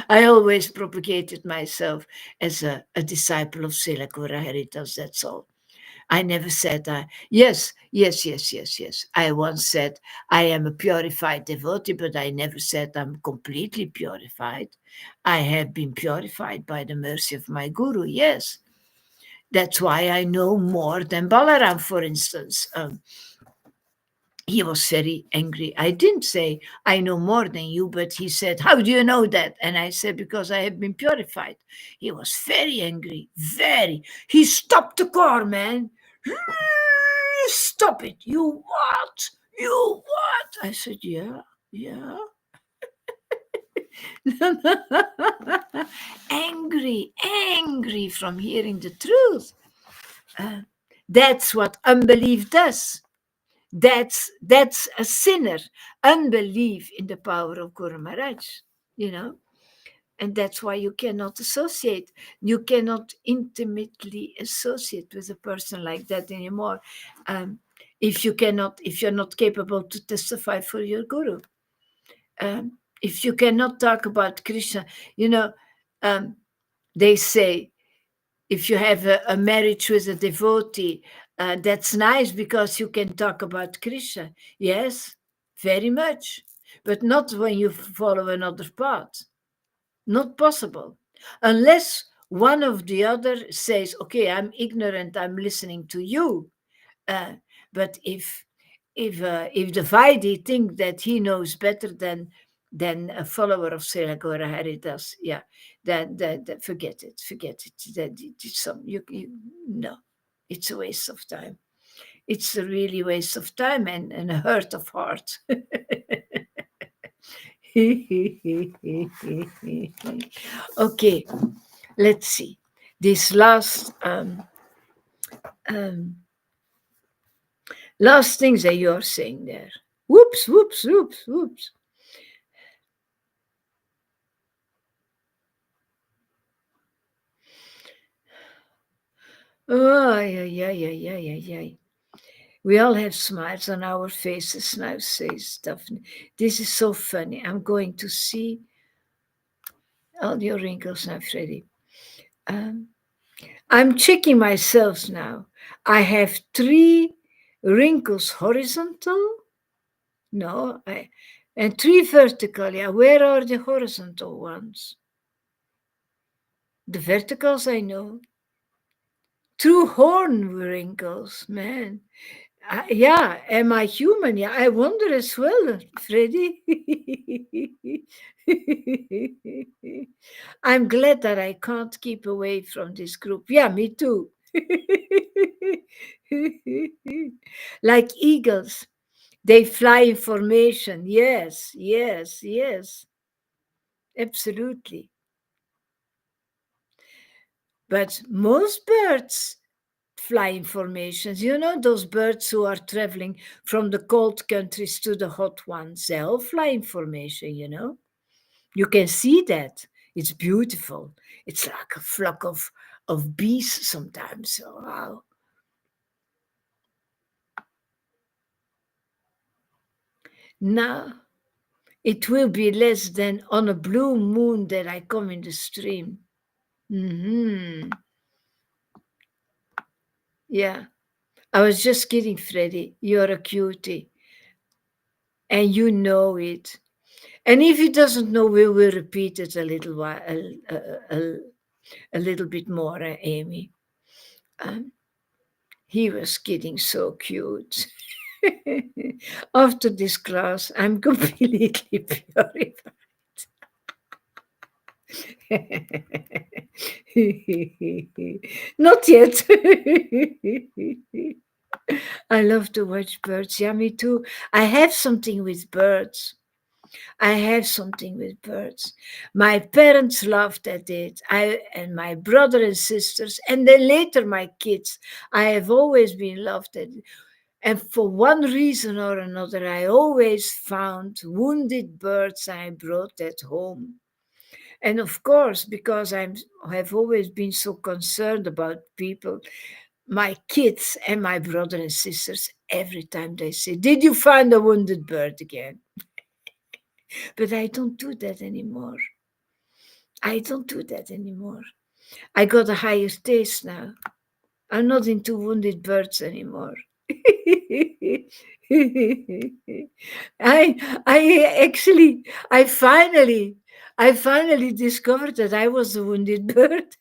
I always propagated myself as a disciple of Srila Guru Haridas, that's all. I never said yes, yes, yes, yes, yes. I once said I am a purified devotee, but I never said I'm completely purified. I have been purified by the mercy of my Guru, yes. That's why I know more than Balaram, for instance. He was very angry. I didn't say, I know more than you, but he said, how do you know that? And I said, because I have been purified. He was very angry, very. He stopped the car, man. Stop it. You what? You what? I said, yeah, yeah. Angry from hearing the truth. Uh, that's what unbelief does. That's a sinner, unbelief in the power of Guru Maharaj, you know, and that's why you cannot associate. You cannot intimately associate with a person like that anymore, if you're not capable to testify for your Guru. If you cannot talk about Krishna, you know, they say if you have a marriage with a devotee, that's nice because you can talk about Krishna. Yes, very much. But not when you follow another path. Not possible. Unless one of the other says, okay, I'm ignorant, I'm listening to you. Uh, but if the Vaidhi think that he knows better than a follower of Srila Gora Haridas, yeah, that forget it. That it's no, it's a waste of time. It's a really waste of time and a hurt of heart. Okay, let's see. This um, last things that you're saying there. Whoops, whoops, whoops, whoops. Oh, yeah, yeah, yeah, yeah, yeah, yeah. We all have smiles on our faces now, says Daphne. This is so funny. I'm going to see all your wrinkles now, Freddie. Um, I'm checking myself now. I have 3 wrinkles horizontal. No, and 3 vertical. Yeah, where are the horizontal ones? The verticals I know. 2 horn wrinkles, man. Yeah, am I human? Yeah, I wonder as well, Freddy. I'm glad that I can't keep away from this group. Yeah, me too. Like eagles, they fly in formation. Yes, yes, yes, absolutely. But most birds flying formations. You know, those birds who are traveling from the cold countries to the hot ones, they all fly in formation, you know. You can see that. It's beautiful. It's like a flock of bees sometimes. Oh, wow. Now, it will be less than on a blue moon that I come in the stream. Yeah. I was just kidding, Freddie. You're a cutie. and you know it. And if he doesn't know, we will repeat it a little while, a little bit more, Amy. Um, he was getting so cute. After this class, I'm completely purified. Not yet. I love to watch birds. Yeah, me too. I have something with birds. I have something with birds. My parents laughed at it. I and my brother and sisters, and then later my kids. I have always been loved at it. And for one reason or another, I always found wounded birds I brought at home. And of course, because I have always been so concerned about people, my kids and my brother and sisters, every time they say, "Did you find a wounded bird again?" But I don't do that anymore. I don't do that anymore. I got a higher taste now. I'm not into wounded birds anymore. I actually I finally discovered that I was a wounded bird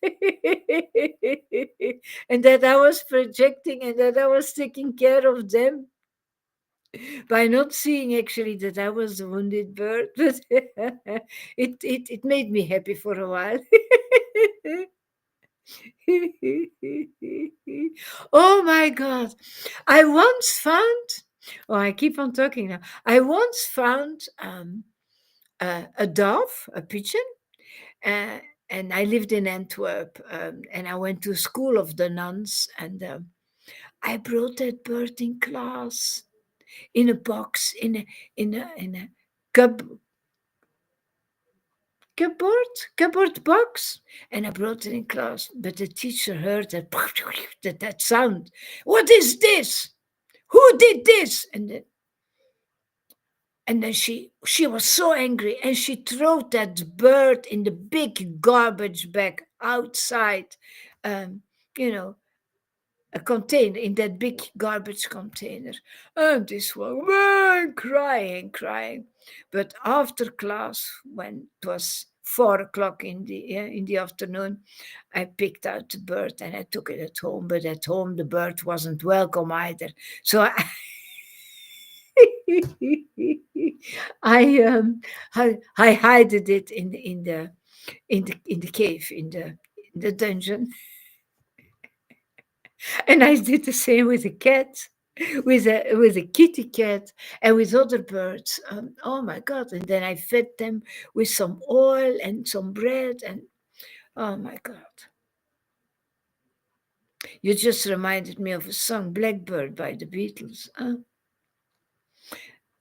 and that I was projecting and that I was taking care of them by not seeing actually that I was a wounded bird. But it made me happy for a while. Oh my God. I once found, oh, I keep on talking now. I once found a dove, a pigeon, uh, and I lived in Antwerp, and I went to school of the nuns, and I brought that bird in class in a box, in a cub, cupboard box, and I brought it in class. But the teacher heard that sound. What is this? Who did this? And then she was so angry, and she threw that bird in the big garbage bag outside, um, you know, a container, in that big garbage container. And this one man crying. But after class, when it was 4 o'clock in the afternoon, I picked out the bird and I took it at home. But at home, the bird wasn't welcome either. So I I hid it in the cave, in the dungeon. And I did the same with a cat, with a kitty cat, and with other birds. Oh my God! And then I fed them with some oil and some bread, and oh my God! You just reminded me of a song, "Blackbird" by the Beatles.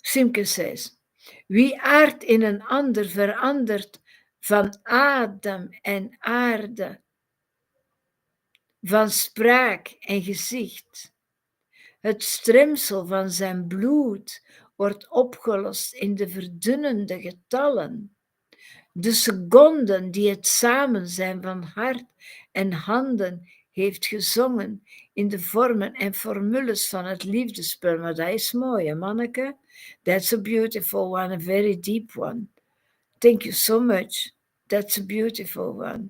Simke says: Wie aard in een ander verandert van adem en aarde, van spraak en gezicht. Het stremsel van zijn bloed wordt opgelost in de verdunnende getallen. De seconden die het samen zijn van hart en handen heeft gezongen in de vormen en formules van het liefdespel. Maar dat is mooi, hè, manneke? That's a beautiful one, a very deep one. Thank you so much. That's a beautiful one.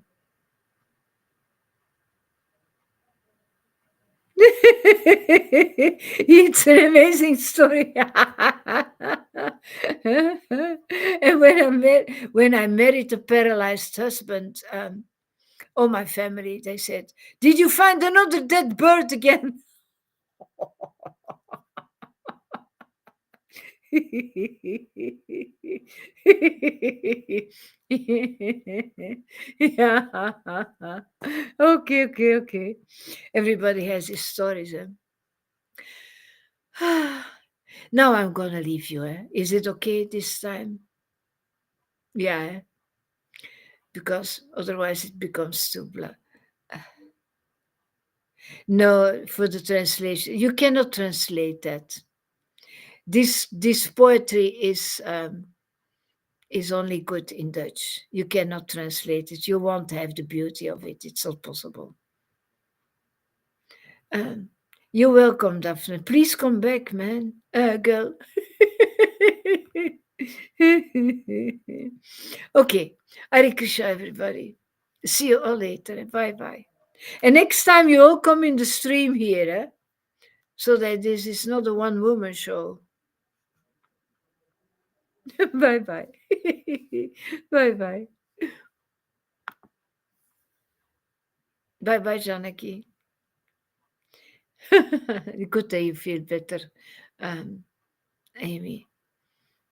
It's an amazing story. And when I married a paralyzed husband, all my family, they said, "Did you find another dead bird again?" Yeah. Okay. Everybody has his stories. Now I'm gonna leave you. Is it okay this time? Yeah, because otherwise it becomes too blah. No, for the translation, you cannot translate that. This poetry is only good in Dutch. You cannot translate it. You won't have the beauty of it. It's not possible. You're welcome, Daphne. Please come back, man. Girl. Okay. Hare Krishna, everybody. See you all later. Bye bye. And next time you all come in the stream here, so that this is not a one woman show. Bye bye. Bye bye. Bye bye, Janaki. Good that you feel better, Amy.